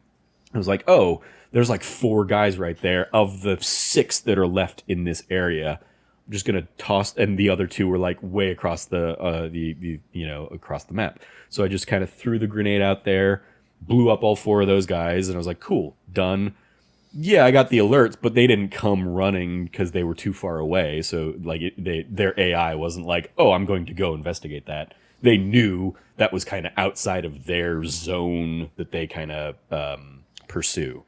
I was like, oh, there's like 4 guys right there of the 6 that are left in this area. I'm just gonna toss, and the other 2 were like way across across the map. So I just kind of threw the grenade out there, blew up all 4 of those guys, and I was like, cool, done. Yeah, I got the alerts, but they didn't come running because they were too far away. So their AI wasn't like, oh, I'm going to go investigate that. They knew that was kind of outside of their zone that they kind of pursue.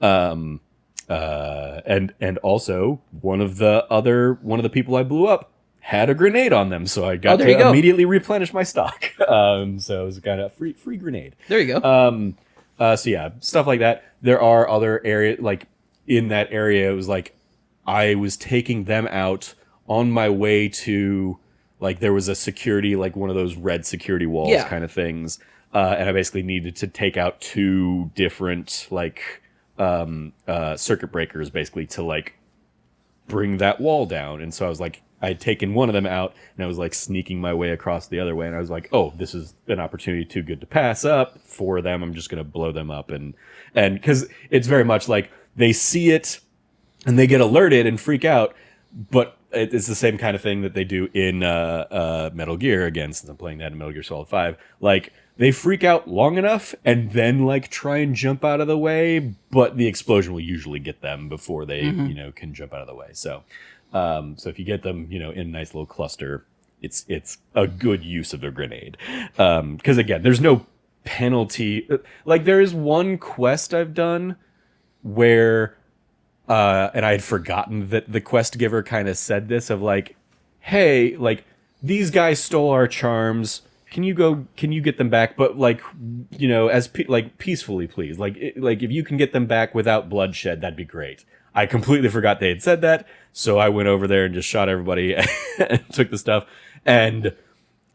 And also one of the people I blew up had a grenade on them, so I got to immediately replenish my stock. So it was kind of free grenade. There you go. So yeah, stuff like that. There are other areas, in that area, it was like I was taking them out on my way to, there was a security, one of those red security walls kind of things. And I basically needed to take out 2 different, circuit breakers, basically, to, bring that wall down. And so I was like, I'd taken one of them out, and I was sneaking my way across the other way, and I was like, oh, this is an opportunity too good to pass up for them. I'm just going to blow them up. And because it's very much they see it and they get alerted and freak out, but it's the same kind of thing that they do in Metal Gear, again, since I'm playing that in Metal Gear Solid 5. They freak out long enough and then try and jump out of the way, but the explosion will usually get them before they can jump out of the way. So if you get them in a nice little cluster, it's a good use of a grenade. Because again, there's no penalty. There is one quest I've done where and I had forgotten that the quest giver kind of said this of hey, these guys stole our charms. Can you get them back? But peacefully, please. If you can get them back without bloodshed, that'd be great. I completely forgot they had said that, so I went over there and just shot everybody and took the stuff. And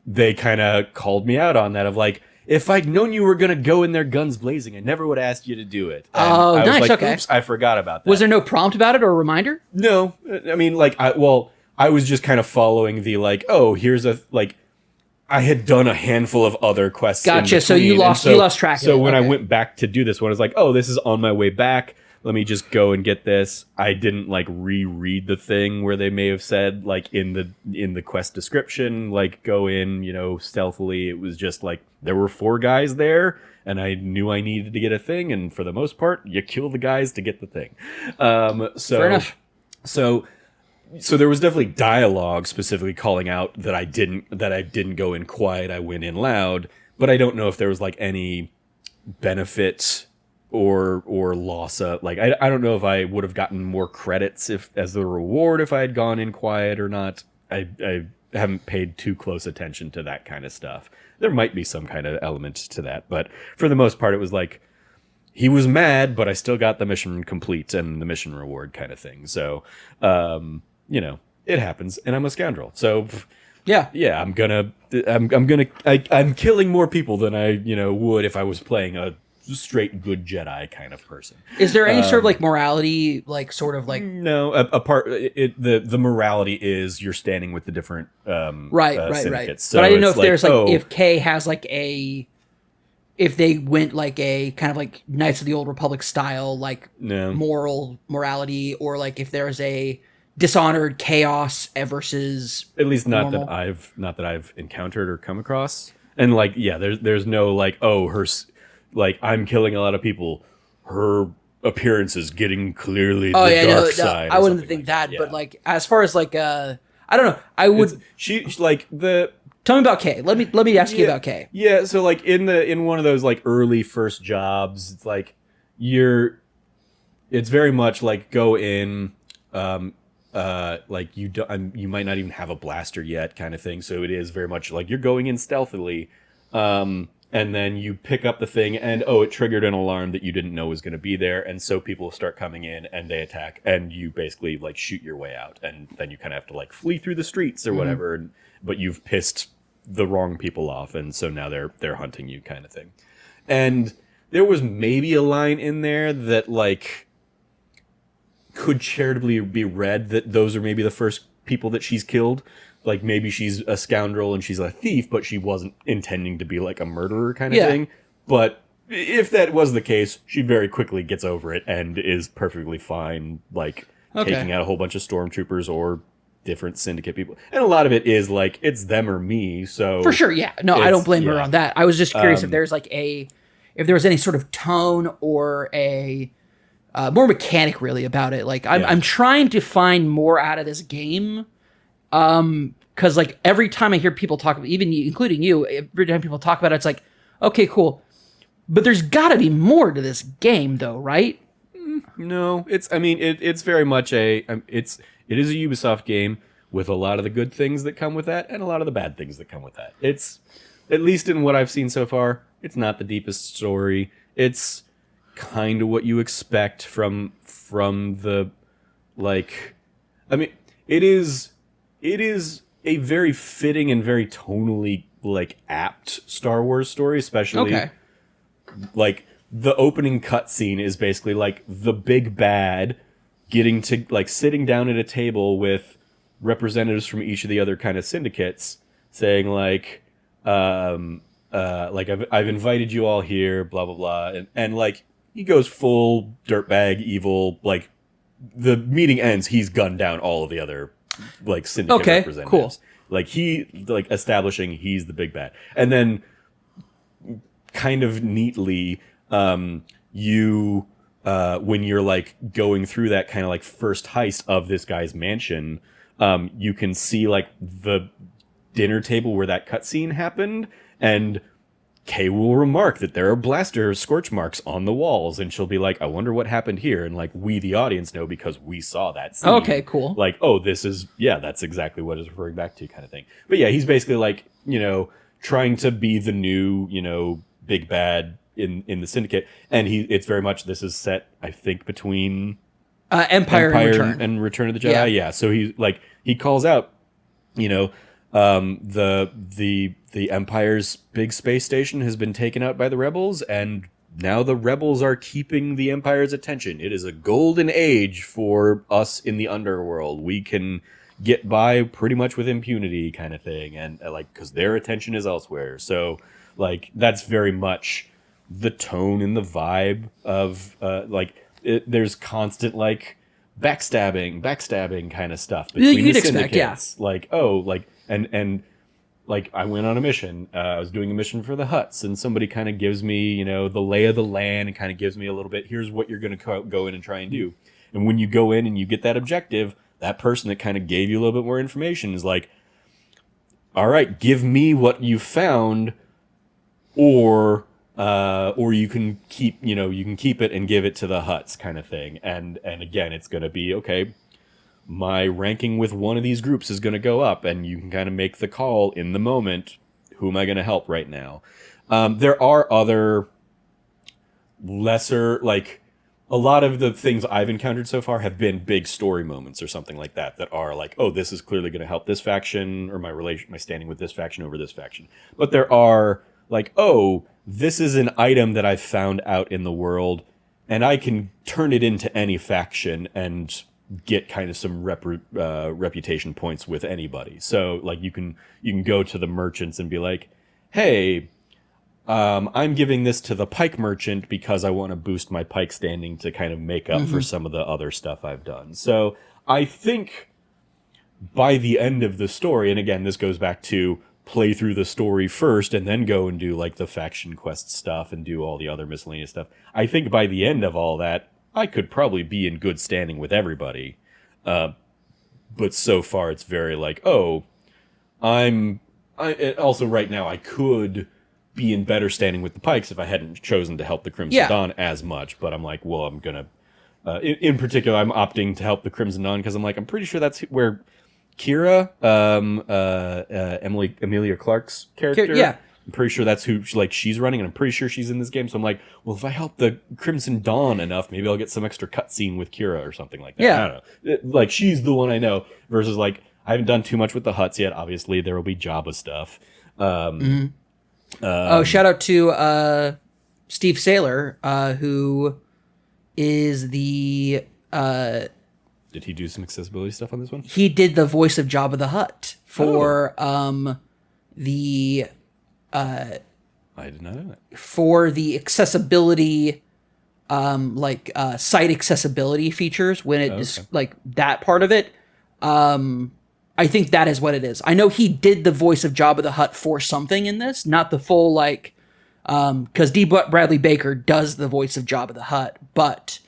they kind of called me out on that of if I'd known you were going to go in there guns blazing, I never would have asked you to do it. And oh, I nice, was okay. Oops, I forgot about that. Was there no prompt about it or a reminder? No. I mean, I was just kind of following the, here's a, I had done a handful of other quests. Gotcha. So you lost track of it. So when I went back to do this one, I was like, oh, this is on my way back. Let me just go and get this. I didn't reread the thing where they may have said in the quest description, go in, stealthily. It was just there were 4 guys there, and I knew I needed to get a thing, and for the most part, you kill the guys to get the thing. Fair enough. So there was definitely dialogue specifically calling out that I didn't go in quiet. I went in loud, but I don't know if there was any benefit or loss of I don't know if I would have gotten more credits as the reward if I had gone in quiet or not. I haven't paid too close attention to that kind of stuff. There might be some kind of element to that, but for the most part, it was he was mad, but I still got the mission complete and the mission reward kind of thing. So, it happens, and I'm a scoundrel. So, yeah, I'm killing more people than I would if I was playing a straight good Jedi kind of person. Is there any sort of morality, No, the morality is you're standing with the different right. syndicates. So but I didn't know if there's if K has if they went a kind of Knights of the Old Republic style moral morality, or if there's a Dishonored chaos versus at least not normal. that I've encountered or come across. And there's no her I'm killing a lot of people, her appearance is getting clearly the dark side. I wouldn't think that, but as far as I don't know, I would. Tell me about K. Let me ask you about K. Yeah, so in one of those early first jobs, it's it's very much go in, you might not even have a blaster yet, kind of thing. So it is very much you're going in stealthily. And then you pick up the thing, and it triggered an alarm that you didn't know was going to be there, and so people start coming in and they attack, and you basically like shoot your way out, and then you kind of have to like flee through the streets or whatever. But you've pissed the wrong people off, and so now they're hunting you, kind of thing. And there was maybe a line in there that like could charitably be read that those are maybe the first people that she's killed. Like, maybe she's a scoundrel and she's a thief, but she wasn't intending to be, like, a murderer kind of thing. But if that was the case, she very quickly gets over it and is perfectly fine, like, taking out a whole bunch of stormtroopers or different syndicate people. And a lot of it is, like, it's them or me, so... For sure, yeah. No, I don't blame her on that. I was just curious if there's, like, if there was any sort of tone or a... more mechanic, really, about it. Like, I'm trying to find more out of this game... Because like every time I hear people talk about, even you, including you, every time people talk about it, it's like, okay, cool, but there's got to be more to this game, though, right? No, it's very much it is a Ubisoft game with a lot of the good things that come with that and a lot of the bad things that come with that. It's, at least in what I've seen so far, it's not the deepest story. It's kind of what you expect from the, like, I mean, it is a very fitting and very tonally, like, apt Star Wars story, especially, like, the opening cutscene is basically, like, the big bad getting to, like, sitting down at a table with representatives from each of the other kind of syndicates, saying, like, I've invited you all here, blah, blah, blah, and like, he goes full dirtbag, evil, like, the meeting ends, he's gunned down all of the other like syndicate representatives. Cool. Like establishing he's the big bad. And then kind of neatly, you when you're like going through that kind of like first heist of this guy's mansion, you can see like the dinner table where that cutscene happened, and Kay will remark that there are blaster scorch marks on the walls, and she'll be like, I wonder what happened here. And like, we, the audience, know because we saw that scene. Okay, cool. Like, this is, that's exactly what it's referring back to, kind of thing. But yeah, he's basically like, trying to be the new, big bad in the Syndicate. And it's very much, this is set, I think, between Empire and Return of the Jedi. Yeah. So he calls out, the Empire's big space station has been taken out by the rebels, and now the rebels are keeping the Empire's attention. It is a golden age for us in the underworld. We can get by pretty much with impunity, kind of thing, and like, because their attention is elsewhere. So like, that's very much the tone and the vibe of there's constant like backstabbing kind of stuff between the syndicates. Like, and like, I went on a mission. I was doing a mission for the Hutts, and somebody kind of gives me, the lay of the land, and kind of gives me a little bit, here's what you're going to go in and try and do. And when you go in and you get that objective, that person that kind of gave you a little bit more information is like, all right, give me what you found, or you can keep, you can keep it and give it to the Hutts, kind of thing. And again, it's going to be, okay, my ranking with one of these groups is going to go up, and you can kind of make the call in the moment, who am I going to help right now? There are other lesser, like, a lot of the things I've encountered so far have been big story moments or something like that are like, this is clearly going to help this faction, or my standing with this faction over this faction. But there are like, this is an item that I've found out in the world, and I can turn it into any faction and get kind of some reputation points with anybody. So like, you can go to the merchants and be like, hey, I'm giving this to the pike merchant because I want to boost my pike standing to kind of make up for some of the other stuff I've done. So I think by the end of the story, and again, this goes back to play through the story first and then go and do like the faction quest stuff and do all the other miscellaneous stuff. I think by the end of all that, I could probably be in good standing with everybody. But so far it's very like, also right now I could be in better standing with the Pikes if I hadn't chosen to help the Crimson Dawn as much. But I'm like, well, I'm going to, in particular, I'm opting to help the Crimson Dawn because I'm like, I'm pretty sure that's where Kira, Emilia Clarke's character, I'm pretty sure that's who she's running, and I'm pretty sure she's in this game. So I'm like, well, if I help the Crimson Dawn enough, maybe I'll get some extra cutscene with Kira or something like that. Yeah. I don't know. Like, she's the one I know. Versus like, I haven't done too much with the Hutts yet. Obviously, there will be Jabba stuff. Shout out to Steve Saylor, who is the Did he do some accessibility stuff on this one? he did the voice of Jabba the Hutt for the I did not know that. for the accessibility site accessibility features when it is like that part of it. I think that is what it is. I know he did the voice of Jabba the Hutt for something in this, not the full because D. Bradley Baker does the voice of Jabba the Hutt, but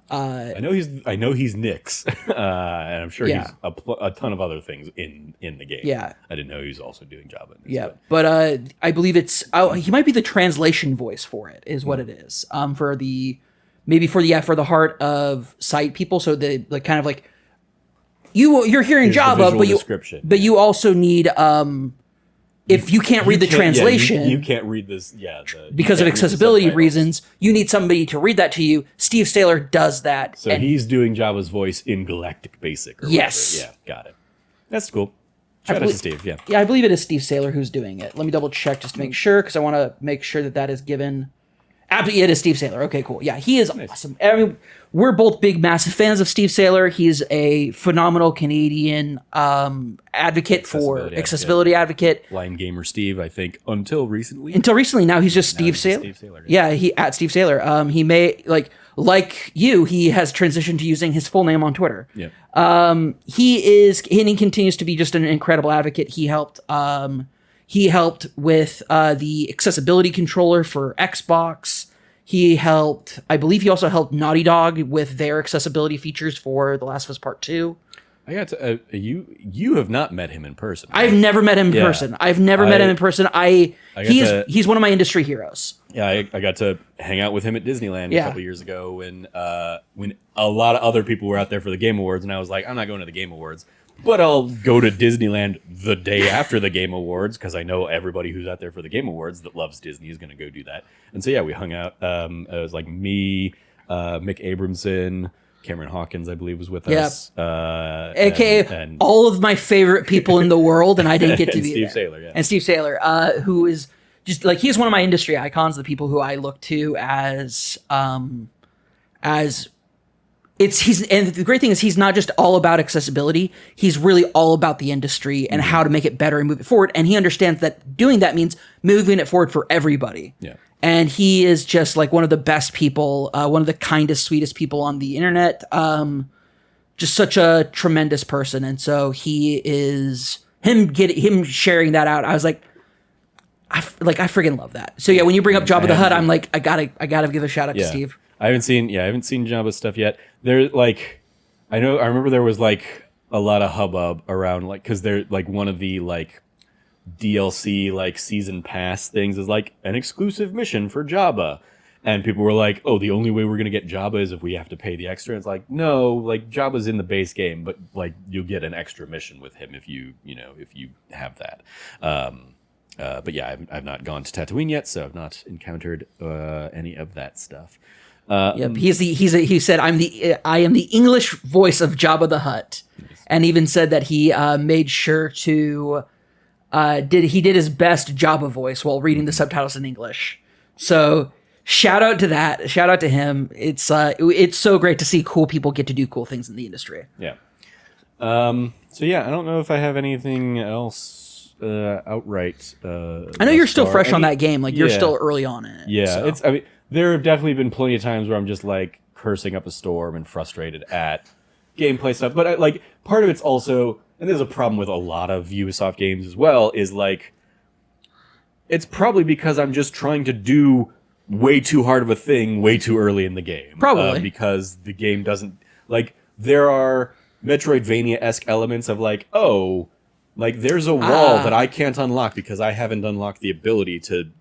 I know he's Nyx, and I'm sure he's a ton of other things in the game. Yeah, I didn't know he was also doing Jabba in this. Yeah, but I believe he might be the translation voice for it, is what it is. For the heart of sight people, so the kind of like you're hearing Jabba, but you also need if you can't read the translation, you can't read this. Yeah, because of accessibility reasons, you need somebody to read that to you. Steve Saylor does that. So he's doing Jabba's voice in Galactic Basic. Or yes. Whatever. Yeah, got it. That's cool. Shout out to Steve. Yeah. Yeah, I believe it is Steve Saylor who's doing it. Let me double check just to make sure, because I want to make sure that is given. Absolutely, it is Steve Saylor. Okay, cool. Yeah, he is awesome. I mean, we're both big, massive fans of Steve Saylor. He's a phenomenal Canadian advocate for accessibility advocate. Line gamer Steve, I think, until recently. Now he's just Steve Saylor. Yeah, he at Steve Saylor. He may like you. He has transitioned to using his full name on Twitter. Yeah. He continues to be just an incredible advocate. He helped with the accessibility controller for Xbox. I believe he also helped Naughty Dog with their accessibility features for The Last of Us Part 2. I got to, you have not met him in person. Right? I've never met him in person. He's one of my industry heroes. Yeah, I got to hang out with him at Disneyland a couple years ago when a lot of other people were out there for the Game Awards, and I was like, I'm not going to the Game Awards. But I'll go to Disneyland the day after the Game Awards because I know everybody who's out there for the Game Awards that loves Disney is going to go do that. And so, yeah, we hung out. It was like me, Mick Abramson, Cameron Hawkins, I believe, was with us. AKA and all of my favorite people in the world, and I didn't get to be Steve there. Saylor, yeah. And Steve Saylor, who is just he's one of my industry icons, the people who I look to as and the great thing is he's not just all about accessibility. He's really all about the industry and how to make it better and move it forward. And he understands that doing that means moving it forward for everybody. Yeah. And he is just one of the best people, one of the kindest, sweetest people on the internet. Just such a tremendous person. And so him sharing that out. I was like, I friggin' love that. So yeah, when you bring up Jabba the Hutt, I'm like, I gotta give a shout out to Steve. I haven't seen Jabba's stuff yet. There, I remember there was a lot of hubbub around because they're one of the DLC season pass things is an exclusive mission for Jabba, and people were like, oh, the only way we're gonna get Jabba is if we have to pay the extra. And it's no, Jabba's in the base game, but you'll get an extra mission with him if you have that. But yeah, I've not gone to Tatooine yet, so I've not encountered any of that stuff. Yep, he said I am the English voice of Jabba the Hutt, and even said that he made sure to did his best Jabba voice while reading the subtitles in English. So shout out to that, shout out to him. It's so great to see cool people get to do cool things in the industry. Yeah. So yeah, I don't know if I have anything else outright. I know you're still fresh on that game, you're still early on in it. Yeah, so. There have definitely been plenty of times where I'm just cursing up a storm and frustrated at gameplay stuff. But part of it's also, and there's a problem with a lot of Ubisoft games as well, is it's probably because I'm just trying to do way too hard of a thing way too early in the game. Probably. Because the game doesn't, there are Metroidvania-esque elements of there's a wall that I can't unlock because I haven't unlocked the ability to,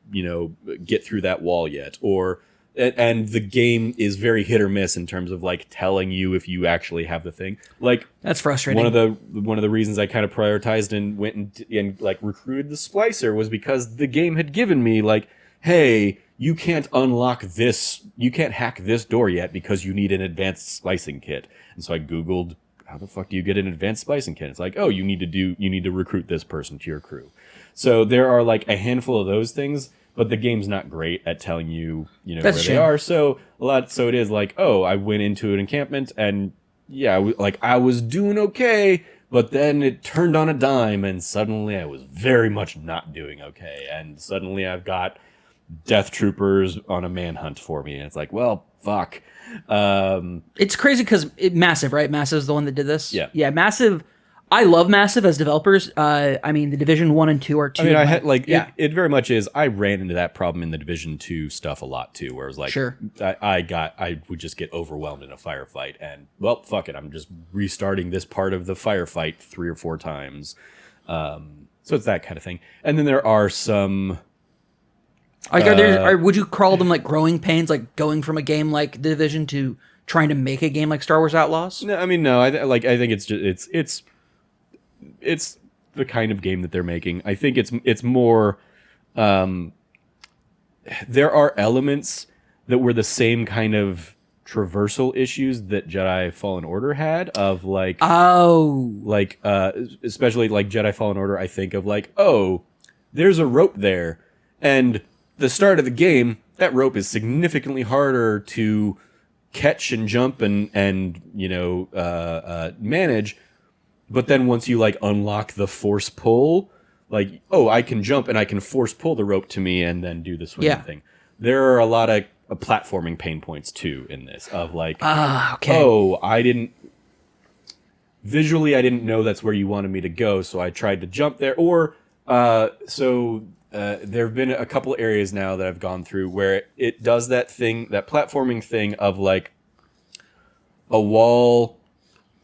get through that wall yet. Or and the game is very hit or miss in terms of like telling you if you actually have the thing. Like That's frustrating. one of the reasons I kind of prioritized and went and like recruited the splicer was because the game had given me like, hey, you can't unlock this, you can't hack this door yet because you need an advanced splicing kit. And so I Googled, how the fuck do you get an advanced splicing kit? It's like, oh, you need to recruit this person to your crew. So there are like a handful of those things, but the game's not great at telling you, where they are. So it is like, oh, I went into an encampment and yeah, I was doing okay, but then it turned on a dime and suddenly I was very much not doing okay. And suddenly I've got death troopers on a manhunt for me. And it's like, well, fuck. It's crazy because Massive, right? Massive is the one that did this. Yeah. Yeah, Massive. I love Massive as developers. I mean, the Division 1 and 2 are two. I mean, it very much is. I ran into that problem in the Division 2 stuff a lot too, where it was like, sure. I would just get overwhelmed in a firefight, and well, fuck it, I'm just restarting this part of the firefight 3 or 4 times. So it's that kind of thing. And then there are some. Would you call them like growing pains, like going from a game like The Division to trying to make a game like Star Wars Outlaws? No, I mean, no. I think it's just it's the kind of game that they're making. I think it's more. There are elements that were the same kind of traversal issues that Jedi Fallen Order had, of like, especially like Jedi Fallen Order. I think of like, oh, there's a rope there, and the start of the game, that rope is significantly harder to catch and jump and manage. But then once you like unlock the force pull, like, oh, I can jump and I can force pull the rope to me and then do the swinging thing. There are a lot of platforming pain points too in this, of like, oh, I didn't know that's where you wanted me to go, so I tried to jump there. Or there have been a couple areas now that I've gone through where it does that thing, that platforming thing of like a wall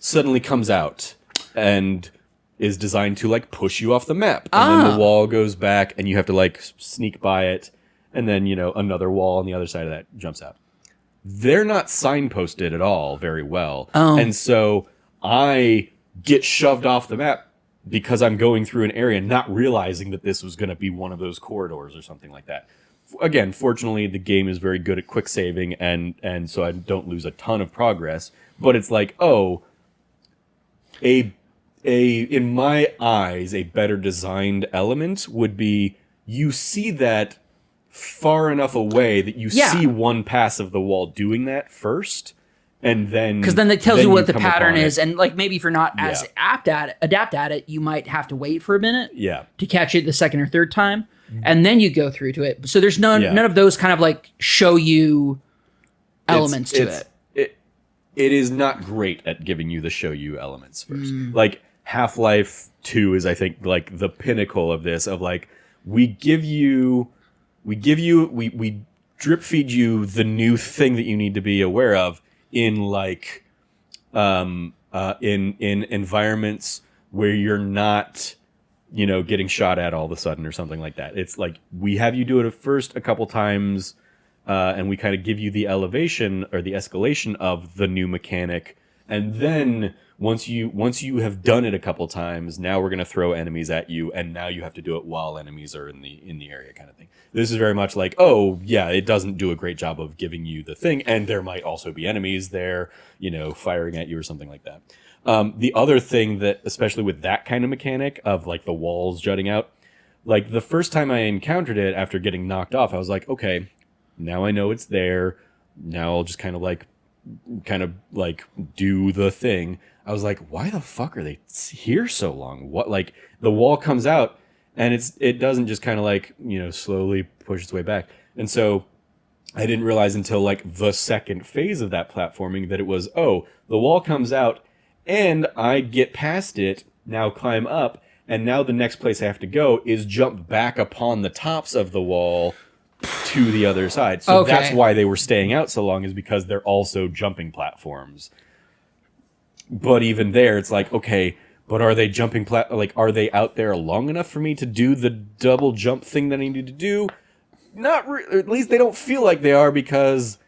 suddenly comes out and is designed to like push you off the map. And then the wall goes back and you have to like sneak by it. And then, another wall on the other side of that jumps out. They're not signposted at all very well. And so I get shoved off the map because I'm going through an area not realizing that this was going to be one of those corridors or something like that. Again, fortunately, the game is very good at quick saving, and so I don't lose a ton of progress. But it's like, oh, in my eyes, a better designed element would be you see that far enough away that you see one pass of the wall doing that first. And then, because then it tells you what the pattern is, and like maybe if you're not as adept at it, you might have to wait for a minute, to catch it the second or third time, and then you go through to it. So there's none of those kind of like show you elements to it. It is not great at giving you the show you elements first. Like Half-Life 2 is, I think, like the pinnacle of this. Of like, we drip feed you the new thing that you need to be aware of in like in environments where you're not getting shot at all of a sudden or something like that. It's like we have you do it first a couple times, and we kind of give you the elevation or the escalation of the new mechanic, and then once you have done it a couple times, now we're going to throw enemies at you, and now you have to do it while enemies are in the area, kind of thing. This is very much like, oh yeah, it doesn't do a great job of giving you the thing, and there might also be enemies there, firing at you or something like that. The other thing that, especially with that kind of mechanic of like the walls jutting out, like the first time I encountered it after getting knocked off, I was like, okay, now I know it's there. Now I'll just kind of like do the thing. I was like, why the fuck are they here so long? What, like the wall comes out and it doesn't just kind of like, slowly push its way back. And so I didn't realize until like the second phase of that platforming that it was, oh, the wall comes out and I get past it, now climb up, and now the next place I have to go is jump back upon the tops of the wall to the other side. So that's why they were staying out so long, is because they're also jumping platforms. But even there, it's like, okay, but are they jumping are they out there long enough for me to do the double jump thing that I need to do? at least they don't feel like they are, because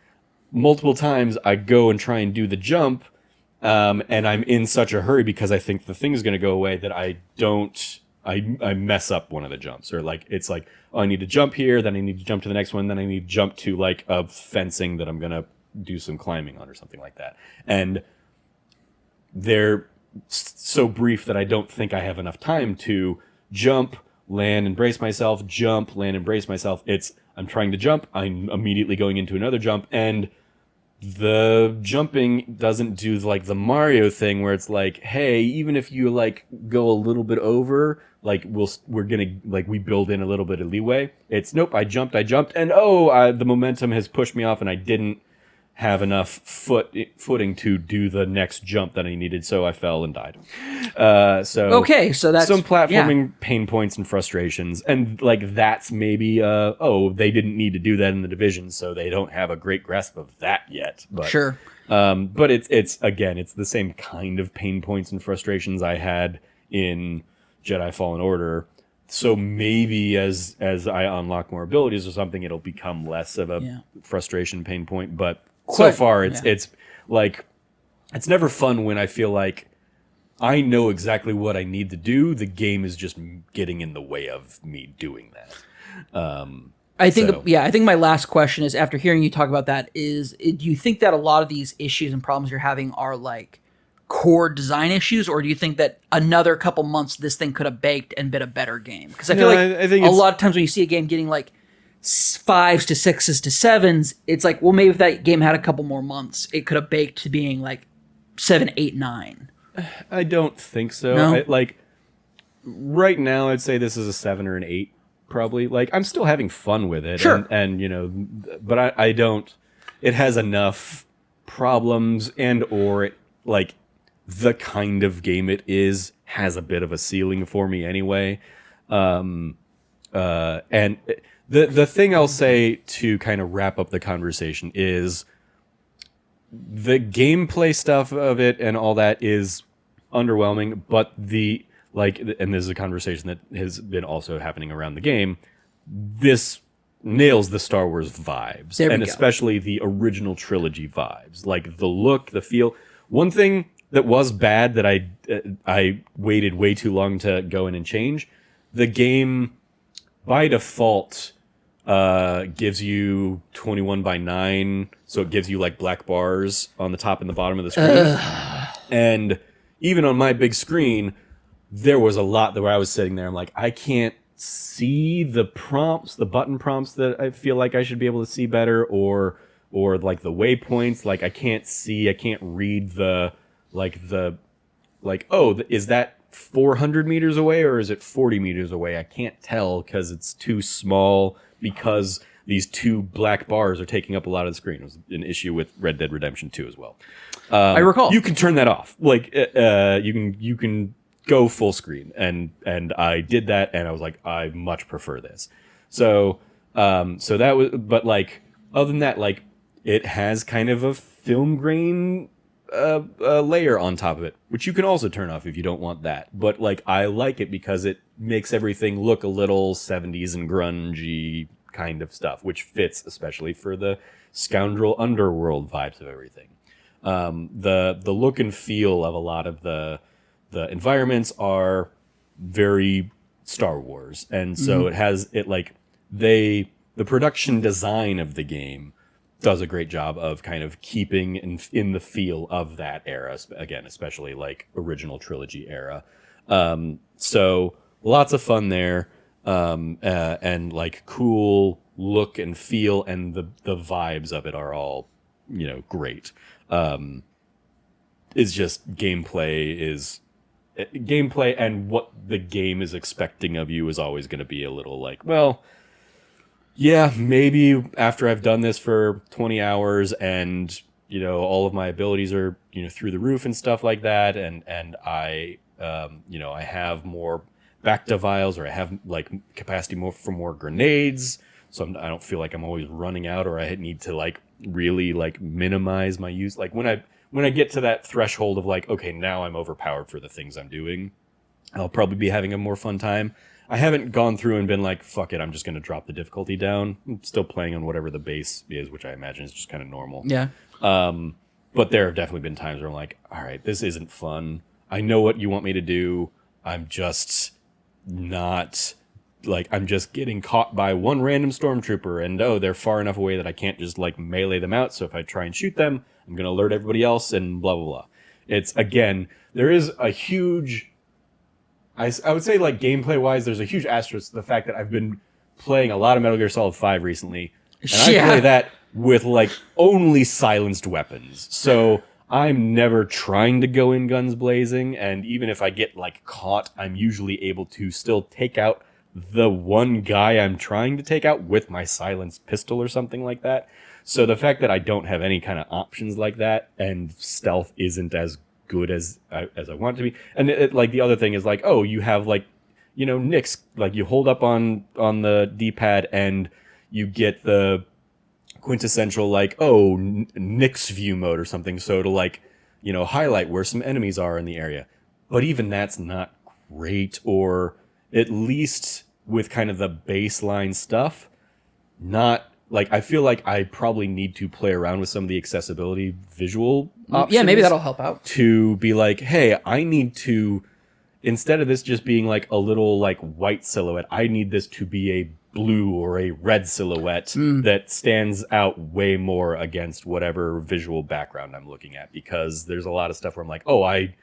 multiple times I go and try and do the jump, and I'm in such a hurry because I think the thing is going to go away that I mess up one of the jumps, or like it's like, oh, I need to jump here, then I need to jump to the next one, then I need to jump to like a fencing that I'm going to do some climbing on or something like that. And they're so brief that I don't think I have enough time to jump, land, and brace myself, jump, land, and brace myself. I'm trying to jump, I'm immediately going into another jump, and the jumping doesn't do like the Mario thing where it's like, hey, even if you like go a little bit over, like we're gonna like we build in a little bit of leeway. It's nope, I jumped, and the momentum has pushed me off, and I didn't have enough footing to do the next jump that I needed, so I fell and died. So that's some platforming pain points and frustrations, and like that's maybe they didn't need to do that in the Division, so they don't have a great grasp of that yet. But sure. But it's again, it's the same kind of pain points and frustrations I had in Jedi Fallen Order. So maybe as I unlock more abilities or something, it'll become less of a frustration pain point. But so far, it's like, it's never fun when I feel like I know exactly what I need to do. The game is just getting in the way of me doing that. I think my last question is, after hearing you talk about that, do you think that a lot of these issues and problems you're having are like core design issues, or do you think that another couple months this thing could have baked and been a better game? Because I feel I think a lot of times when you see a game getting like 5s to 6s to 7s, it's like, well, maybe if that game had a couple more months, it could have baked to being like 7, 8, 9. I don't think so. No? Right now, I'd say this is a 7 or an 8, probably. Like, I'm still having fun with it. Sure. And but I don't. It has enough problems, or like the kind of game it is has a bit of a ceiling for me anyway. And the thing I'll say to kind of wrap up the conversation is the gameplay stuff of it and all that is underwhelming, but and this is a conversation that has been also happening around the game, this nails the Star Wars vibes, and especially the original trilogy vibes, like the look, the feel. One thing that was bad that I waited way too long to go in and change, the game by default gives you 21:9, so it gives you like black bars on the top and the bottom of the screen. And even on my big screen, there was a lot where I was sitting there, I'm like, I can't see the prompts, the button prompts that I feel like I should be able to see better, or like the waypoints. Like I can't read is that 400 meters away or is it 40 meters away? I can't tell because it's too small, because these two black bars are taking up a lot of the screen. It was an issue with Red Dead Redemption 2 as well. I recall. You can turn that off. Like you can go full screen, and I did that, and I was like, I much prefer this. So that was, but like other than that, like it has kind of a film grain layer on top of it, which you can also turn off if you don't want that. But like I like it because it makes everything look a little 70s and grungy kind of stuff, which fits especially for the scoundrel underworld vibes of everything. The look and feel of a lot of the environments are very Star Wars, and so the production design of the game does a great job of kind of keeping in the feel of that era, again, especially like original trilogy era. So lots of fun there, and like cool look and feel, and the vibes of it are all, great. It's just gameplay, and what the game is expecting of you is always going to be a little like, well, yeah, maybe after I've done this for 20 hours and, all of my abilities are, through the roof and stuff like that, and I, I have more Bacta vials, or I have like capacity for more grenades, so I don't feel like I'm always running out, or I need to like really like minimize my use. Like when I get to that threshold of like, okay, now I'm overpowered for the things I'm doing, I'll probably be having a more fun time. I haven't gone through and been like, fuck it, I'm just going to drop the difficulty down. I'm still playing on whatever the base is, which I imagine is just kind of normal. Yeah. But there have definitely been times where I'm like, all right, this isn't fun. I know what you want me to do. I'm just not, like, I'm just getting caught by one random stormtrooper, and they're far enough away that I can't just, like, melee them out. So if I try and shoot them, I'm going to alert everybody else, and blah, blah, blah. It's, again, there is a huge, I would say, like, gameplay-wise, there's a huge asterisk to the fact that I've been playing a lot of Metal Gear Solid 5 recently, and I play that with, like, only silenced weapons. So I'm never trying to go in guns blazing, and even if I get, like, caught, I'm usually able to still take out the one guy I'm trying to take out with my silenced pistol or something like that. So the fact that I don't have any kind of options like that, and stealth isn't as good as I want it to be. And like, the other thing is, like, oh, you have, like, you know, Nick's, like, you hold up on the D-pad and you get the quintessential, like, oh, Nick's view mode or something, so to, like, you know, highlight where some enemies are in the area. But even that's not great, or at least with kind of the baseline stuff, not, like, I feel like I probably need to play around with some of the accessibility visual options. Yeah, maybe that'll help out. To be like, hey, I need to, instead of this just being like a little, like, white silhouette, I need this to be a blue or a red silhouette that stands out way more against whatever visual background I'm looking at. Because there's a lot of stuff where I'm like, oh, I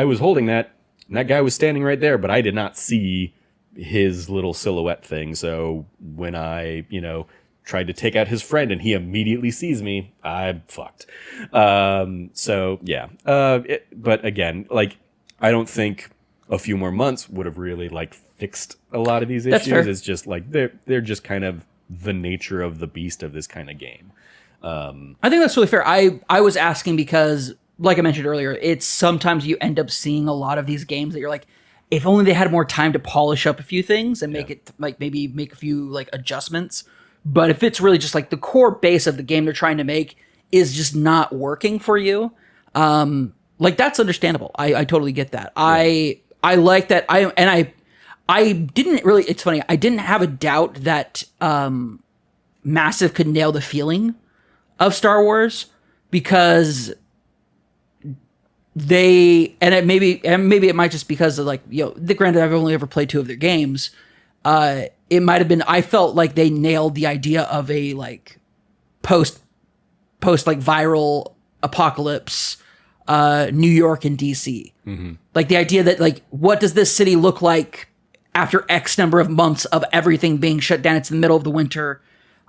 was holding that, and that guy was standing right there, but I did not see his little silhouette thing. So when I, you know, tried to take out his friend and he immediately sees me, I'm fucked. So yeah. But again, like, I don't think a few more months would have really, like, fixed a lot of these issues. That's fair. It's just like they're just kind of the nature of the beast of this kind of game. I think that's really fair. I was asking because, like I mentioned earlier, it's sometimes you end up seeing a lot of these games that you're like, if only they had more time to polish up a few things and make it, like, maybe make a few, like, adjustments. But if it's really just, like, the core base of the game they're trying to make is just not working for you, like, that's understandable. I totally get that. Yeah. I like that. I didn't really, it's funny, I didn't have a doubt that Massive could nail the feeling of Star Wars, because maybe it might just because of, like, you know, granted, I've only ever played 2 of their games. It might have been, I felt like they nailed the idea of a, like, post like viral apocalypse, New York and DC. Mm-hmm. Like, the idea that, like, what does this city look like after X number of months of everything being shut down? It's the middle of the winter.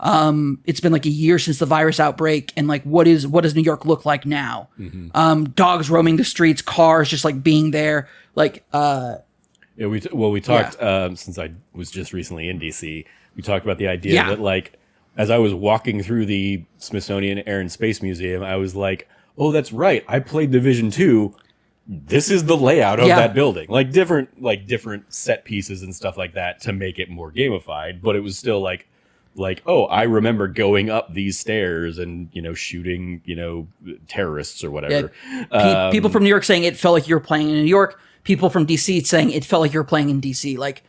It's been like a year since the virus outbreak, and, like, what does New York look like now? Mm-hmm. Dogs roaming the streets, cars just, like, being there, like. Yeah, we talked since I was just recently in DC. We talked about the idea that, like, as I was walking through the Smithsonian Air and Space Museum, I was like, oh, that's right, I played Division 2. This is the layout of that building. Like, different set pieces and stuff like that to make it more gamified, but it was still like, oh, I remember going up these stairs and, you know, shooting, you know, terrorists or whatever. Yeah. People from New York saying it felt like you were playing in New York. People from DC saying it felt like you were playing in DC. Like,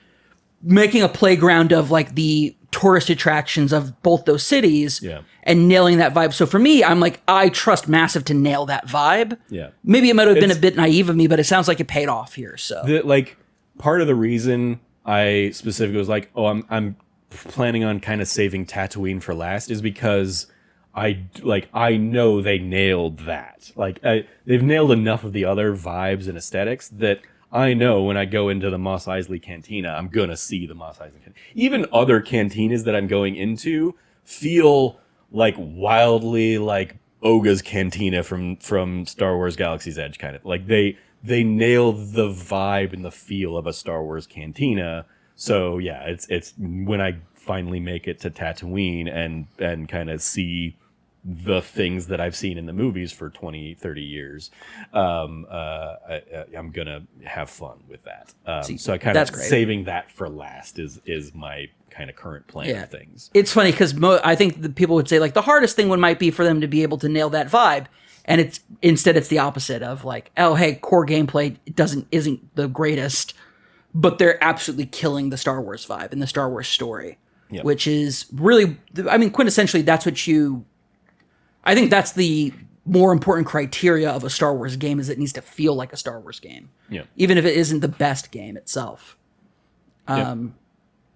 making a playground of, like, the tourist attractions of both those cities and nailing that vibe. So for me, I'm like, I trust Massive to nail that vibe. Yeah. Maybe it might have been a bit naive of me, but it sounds like it paid off here. So, like, part of the reason I specifically was like, oh, I'm planning on kind of saving Tatooine for last is because I know they nailed that. Like, they've nailed enough of the other vibes and aesthetics that I know when I go into the Mos Eisley Cantina, I'm gonna see the Mos Eisley Cantina. Even other cantinas that I'm going into feel like wildly like Oga's Cantina from Star Wars Galaxy's Edge, kind of. Like, they nailed the vibe and the feel of a Star Wars cantina. So yeah, it's when I finally make it to Tatooine and kind of see the things that I've seen in the movies for 20, 30 years, I'm gonna have fun with that. So I kind of saving that for last is my kind of current plan of things. It's funny because I think the people would say, like, the hardest thing might be for them to be able to nail that vibe, and instead it's the opposite of, like, oh, hey, core gameplay isn't the greatest, but they're absolutely killing the Star Wars vibe and the Star Wars story, Yeah. which is really, I mean, quintessentially, I think that's the more important criteria of a Star Wars game is it needs to feel like a Star Wars game. Yeah. Even if it isn't the best game itself. Yeah.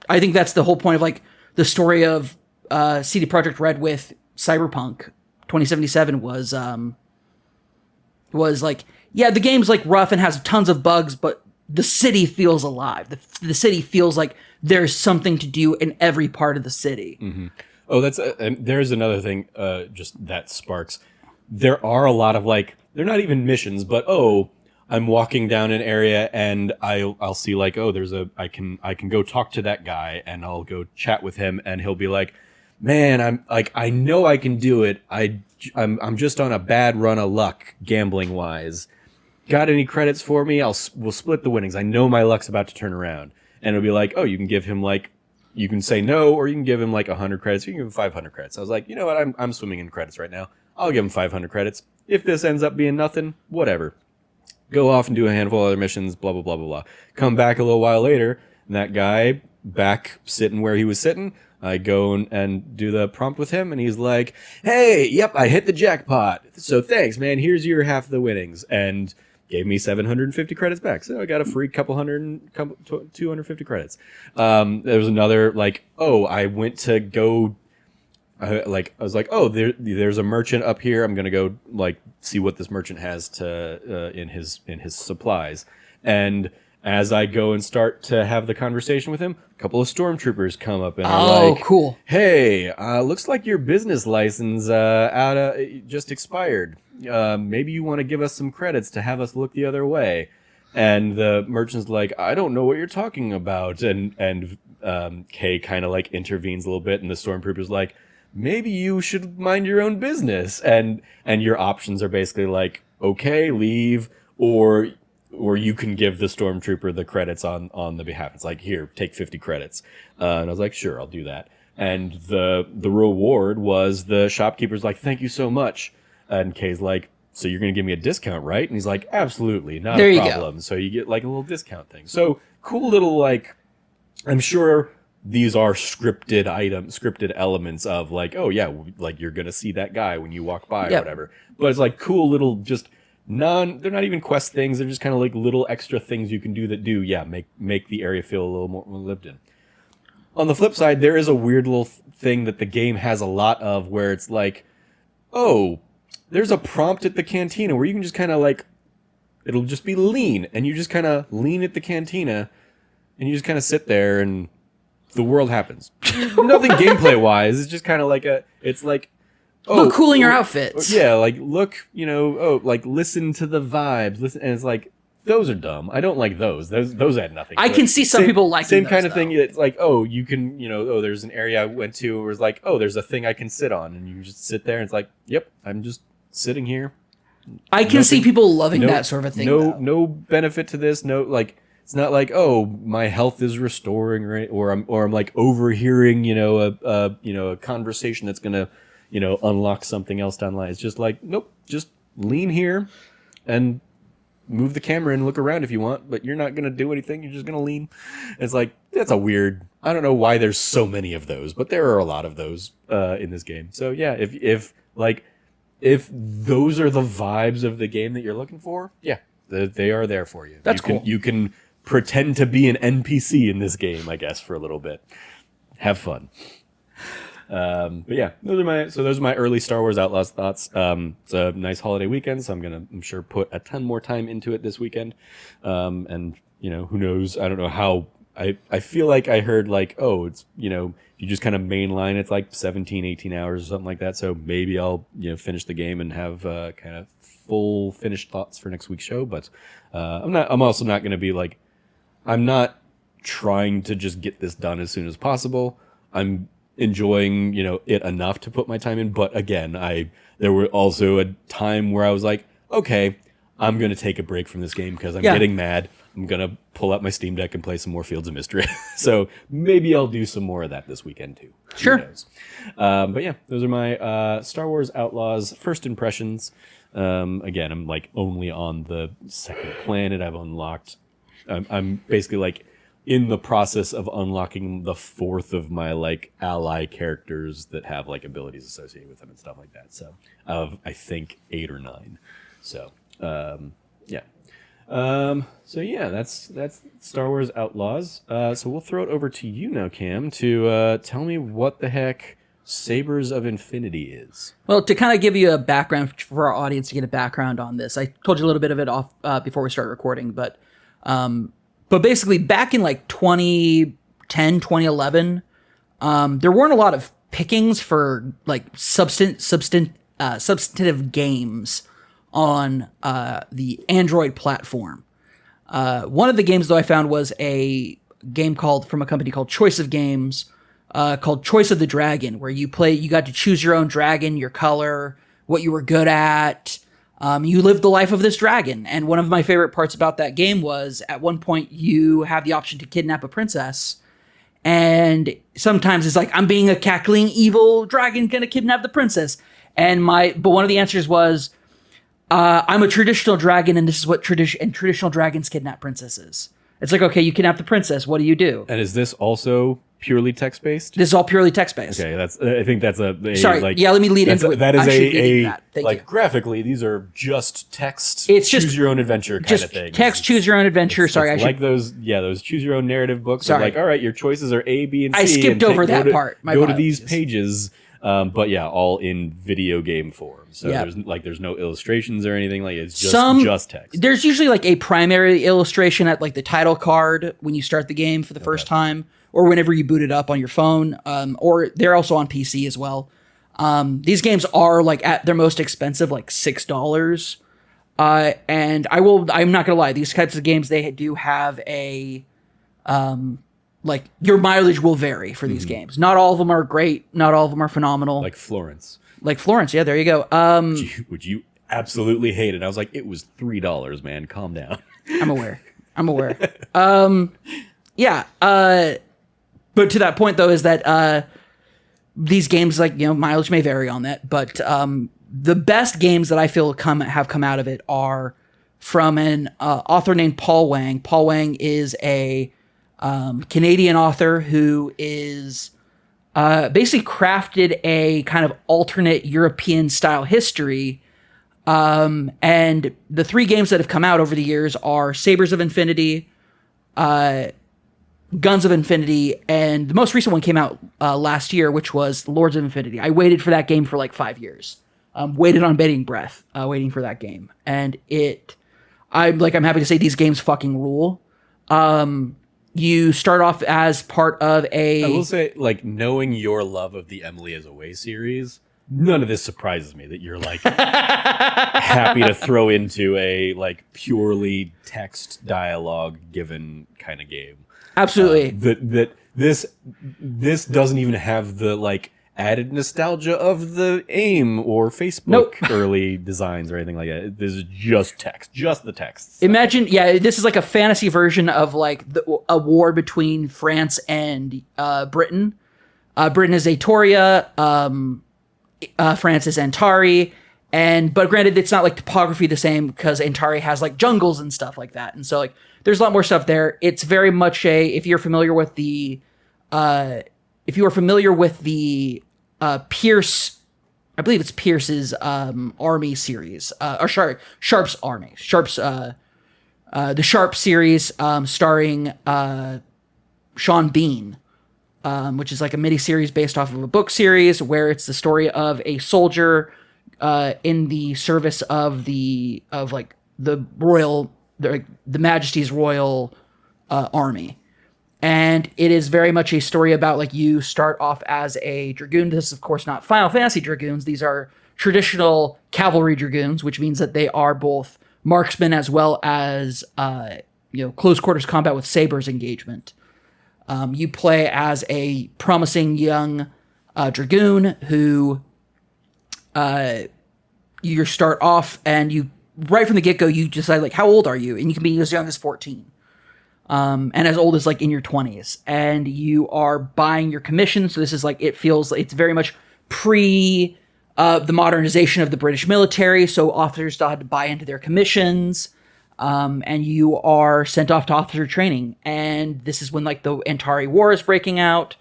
I think that's the whole point of like the story of CD Projekt Red with Cyberpunk 2077 was like, yeah, the game's like rough and has tons of bugs, but the city feels alive. The city feels like there's something to do in every part of the city. Mm-hmm. Oh, and there's another thing, just that sparks. There are a lot of like, they're not even missions, but I'm walking down an area and I'll see like, I can go talk to that guy and I'll go chat with him and he'll be like, man, I'm like, I know I can do it. I'm just on a bad run of luck gambling wise. Got any credits for me? We'll split the winnings. I know my luck's about to turn around. And it'll be like, you can give him like, you can say no, or you can give him like 100 credits. Or you can give him 500 credits. I was like, you know what? I'm swimming in credits right now. I'll give him 500 credits. If this ends up being nothing, whatever. Go off and do a handful of other missions, blah, blah, blah, blah, blah. Come back a little while later, and that guy back sitting where he was sitting, I go and do the prompt with him, and he's like, hey, yep, I hit the jackpot. So thanks, man. Here's your half of the winnings. And gave me 750 credits back. So I got a free 250 credits. There was another, like, I went to go... I was like, there's a merchant up here. I'm gonna go like see what this merchant has to in his supplies. And as I go and start to have the conversation with him, a couple of stormtroopers come up and are like, cool. Hey, looks like your business license just expired. Maybe you want to give us some credits to have us look the other way. And the merchant's like, I don't know what you're talking about. And Kay kind of like intervenes a little bit, and the stormtrooper's like, maybe you should mind your own business. And your options are basically like, okay, leave, or you can give the stormtrooper the credits on the behalf. It's like, here, take 50 credits. And I was like, sure, I'll do that. And the reward was the shopkeeper's like, thank you so much. And Kay's like, so you're going to give me a discount, right? And he's like, absolutely, not a problem. So you get like a little discount thing. So cool little, like, I'm sure these are scripted elements of like, oh yeah, like you're going to see that guy when you walk by or whatever. But it's like cool little just they're not even quest things. They're just kind of like little extra things you can do that make the area feel a little more lived in. On the flip side, there is a weird little thing that the game has a lot of where it's like, there's a prompt at the cantina where you can just kind of like, it'll just be lean, and you just kind of lean at the cantina, and you just kind of sit there, and the world happens. Nothing gameplay wise. It's just kind of like look cool in your outfits. Yeah, like look, like listen to the vibes. Listen, and it's like those are dumb. I don't like those. Those add nothing. I can see some people liking same those, kind of though. thing. It's like, you can, there's an area I went to where it's like, there's a thing I can sit on, and you just sit there, and it's like, yep, I'm just sitting here. I can see people loving that sort of a thing. No benefit to this. No, like it's not like, my health is restoring, right? Or I'm like overhearing, a conversation that's gonna, unlock something else down the line. It's just like, nope, just lean here and move the camera and look around if you want, but you're not gonna do anything. You're just gonna lean. It's like, that's a weird. I don't know why there's so many of those, but there are a lot of those in this game. So yeah, if those are the vibes of the game that you're looking for, yeah, they are there for you. That's cool. You can pretend to be an NPC in this game, I guess, for a little bit. Have fun. But yeah, those are my early Star Wars Outlaws thoughts. It's a nice holiday weekend, so I'm sure put a ton more time into it this weekend. And who knows? I don't know how. I feel like I heard like, it's you just kind of mainline, it's like 17, 18 hours or something like that. So maybe I'll finish the game and have kind of full finished thoughts for next week's show. But I'm also not going to be like, I'm not trying to just get this done as soon as possible. I'm enjoying it enough to put my time in. But again, there were also a time where I was like, okay, I'm going to take a break from this game because I'm getting mad. I'm going to pull out my Steam Deck and play some more Fields of Mystery. So maybe I'll do some more of that this weekend too. Sure. But yeah, those are my Star Wars Outlaws first impressions. Again, I'm like only on the second planet. I've unlocked I'm basically like in the process of unlocking the fourth of my like ally characters that have like abilities associated with them and stuff like that. So of I think 8 or 9. So yeah. So yeah, that's Star Wars Outlaws. So we'll throw it over to you now, Cam, to tell me what the heck Sabres of Infinity is. Well, to kind of give you a background for our audience to get a background on this, I told you a little bit of it off before we started recording, but basically back in like 2010, 2011, there weren't a lot of pickings for like substantive games on the Android platform. One of the games, though, I found was a game from a company called Choice of Games, called Choice of the Dragon, where you got to choose your own dragon, your color, what you were good at. You lived the life of this dragon. And one of my favorite parts about that game was at one point you have the option to kidnap a princess. And sometimes it's like, I'm being a cackling evil dragon gonna kidnap the princess. But one of the answers was, I'm a traditional dragon, and this is what traditional dragons kidnap princesses. It's like, okay, you kidnap the princess. What do you do? And is this also purely text-based? This is all purely text-based. Okay, I think that's Sorry, like, yeah, let me lead into it. That is Thank like you. graphically, these are just text. It's just choose your own adventure kind of thing. Text, choose your own adventure. Sorry, it's like those choose your own narrative books. Sorry. Like, all right, your choices are A, B, and C. I skipped over that part. Go to these pages. But yeah, all in video game form. So Yeah. there's no illustrations or anything. Like it's just text. There's usually like a primary illustration at like the title card when you start the game for the first time, or whenever you boot it up on your phone. Or they're also on PC as well. These games are like at their most expensive, like $6. And I'm not gonna lie, these types of games, they do have a like your mileage will vary for these games. Not all of them are great. Not all of them are phenomenal. Like Florence. Yeah, there you go. Would you absolutely hate it? I was like, it was $3, man. Calm down. I'm aware. Yeah. But to that point though, is that these games, like, mileage may vary on that, but the best games that I feel have come out of it are from an author named Paul Wang. Paul Wang is a Canadian author who is basically crafted a kind of alternate European style history. And the 3 games that have come out over the years are Sabres of Infinity, Guns of Infinity, and the most recent one came out last year, which was Lords of Infinity. I waited for that game for like 5 years. Waited on bated breath, waiting for that game. And I'm happy to say these games fucking rule. You start off as part of I will say, like, knowing your love of the Emily is Away series, none of this surprises me that you're like happy to throw into a like purely text dialogue given kind of game. Absolutely. This doesn't even have the like added nostalgia of the AIM or Facebook early designs or anything like that. This is just text, just the text. Imagine, this is like a fantasy version of like a war between France and Britain. Britain is Atoria, France is Antari, but granted, it's not like topography the same because Antari has like jungles and stuff like that, and so like there's a lot more stuff there. It's very much if you're familiar with the Pierce, I believe it's Pierce's Army series, or Sharp's Army, the Sharp series, starring Sean Bean, which is like a mini series based off of a book series where it's the story of a soldier in the service of the Majesty's Royal Army. And it is very much a story about like you start off as a dragoon. This is of course not Final Fantasy dragoons. These are traditional cavalry dragoons, which means that they are both marksmen as well as close quarters combat with sabers engagement. You play as a promising young dragoon who you start off and you right from the get-go you decide like how old are you, and you can be as young as 14. And as old as like in your 20s, and you are buying your commission. So this is like, it's very much pre the modernization of the British military. So officers still had to buy into their commissions. and you are sent off to officer training. And this is when like the Antari War is breaking out,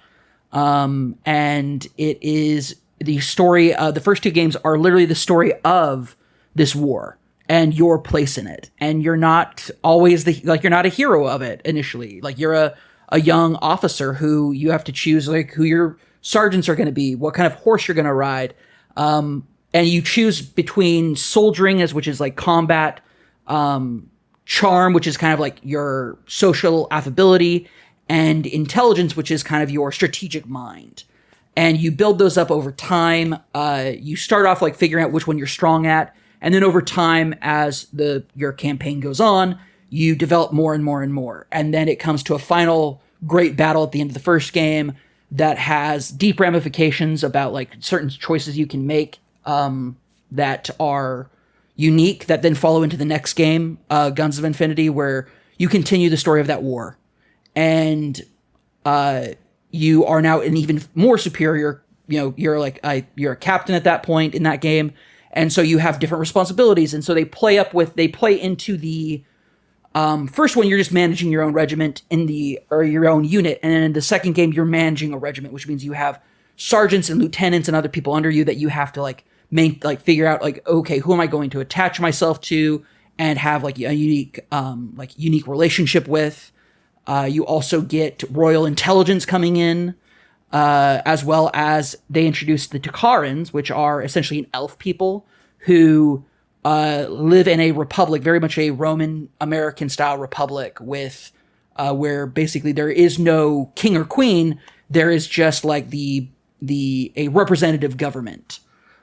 and it is the story. The first two games are literally the story of this war and your place in it. And you're not always you're not a hero of it initially. Like you're a young officer who you have to choose like who your sergeants are going to be, what kind of horse you're going to ride. And you choose between soldiering, which is like combat, charm, which is kind of like your social affability, and intelligence, which is kind of your strategic mind. And you build those up over time. You start off like figuring out which one you're strong at, and then over time, as your campaign goes on, you develop more and more and more. And then it comes to a final great battle at the end of the first game that has deep ramifications about like certain choices you can make that are unique, that then follow into the next game, Guns of Infinity, where you continue the story of that war. And you are now an even more superior, you're a captain at that point in that game. And so you have different responsibilities. And so they play into the first one, you're just managing your own regiment or your own unit. And then in the second game, you're managing a regiment, which means you have sergeants and lieutenants and other people under you that you have to figure out okay, who am I going to attach myself to and have like a unique relationship with. You also get royal intelligence coming in, as well as they introduce the Takarans, which are essentially an elf people who live in a republic, very much a Roman American style republic, with where basically there is no king or queen. There is just like a representative government,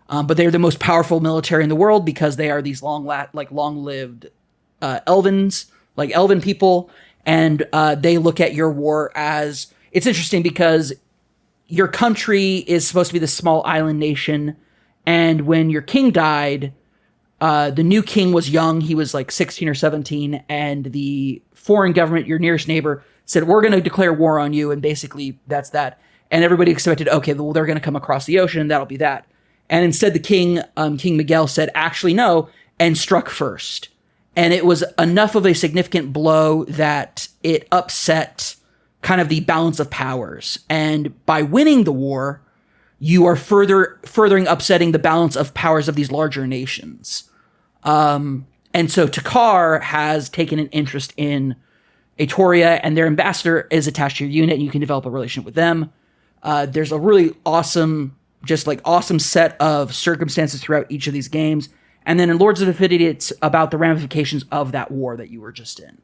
but they're the most powerful military in the world because they are these long-lived elven people, and they look at your war as it's interesting because your country is supposed to be this small island nation, and when your king died, the new king was young. He was like 16 or 17, and the foreign government, your nearest neighbor, said, we're going to declare war on you, and basically that's that. And everybody expected, okay, well, they're going to come across the ocean, and that'll be that. And instead the king, King Miguel, said, actually, no, and struck first. And it was enough of a significant blow that it upset kind of the balance of powers. And by winning the war, you are furthering upsetting the balance of powers of these larger nations. And so Takar has taken an interest in Atoria, and their ambassador is attached to your unit, and you can develop a relationship with them. There's a really awesome set of circumstances throughout each of these games. And then in Lords of Infinity, it's about the ramifications of that war that you were just in.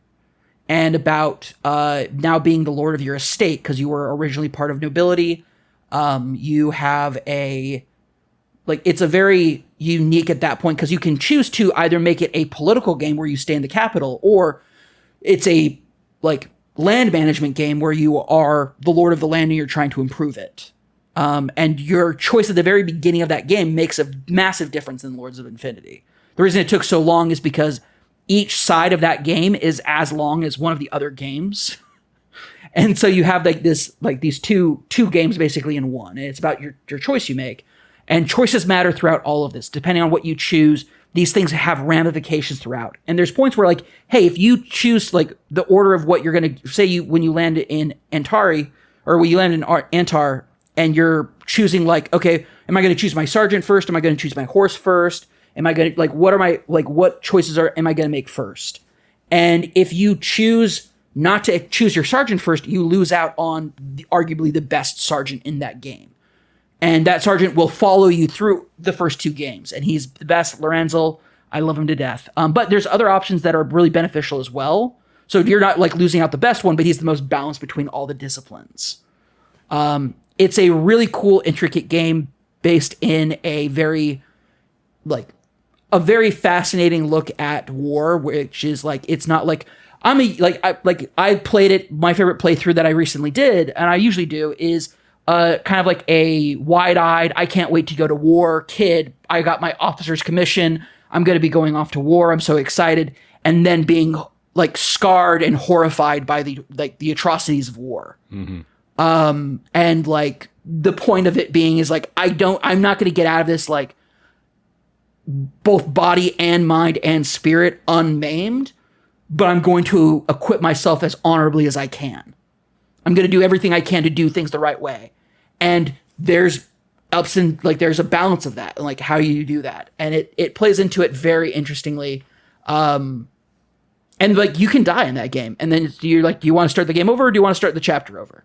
And about now being the lord of your estate, because you were originally part of nobility. You have it's a very unique at that point, because you can choose to either make it a political game where you stay in the capital, or it's a land management game where you are the lord of the land and you're trying to improve it. And your choice at the very beginning of that game makes a massive difference in Lords of Infinity. The reason it took so long is because each side of that game is as long as one of the other games. And so you have these two games basically in one. And it's about your choice you make. And choices matter throughout all of this. Depending on what you choose, these things have ramifications throughout. And there's points where hey, if you choose the order of what you're going to say when you land in Antari, or when you land in Antar, and you're choosing okay, am I going to choose my sergeant first? Am I going to choose my horse first? Am I going to what choices am I going to make first? And if you choose not to choose your sergeant first, you lose out on arguably the best sergeant in that game. And that sergeant will follow you through the first two games. And he's the best. Lorenzo, I love him to death. But there's other options that are really beneficial as well. So you're not losing out the best one, but he's the most balanced between all the disciplines. It's a really cool, intricate game based in a very fascinating look at war, which is it's not I played it. My favorite playthrough that I recently did, and I usually do, is kind of a wide-eyed, I can't wait to go to war kid. I got my officer's commission. I'm going to be going off to war. I'm so excited. And then being scarred and horrified by the atrocities of war. Mm-hmm. And the point of it being is I'm not going to get out of this both body and mind and spirit unmaimed. but I'm going to equip myself as honorably as I can. I'm going to do everything I can to do things the right way. And there's ups and like there's a balance of that and like how you do that. And it plays into it very interestingly. And like you can die in that game. And then you're like, do you want to start the game over or do you want to start the chapter over?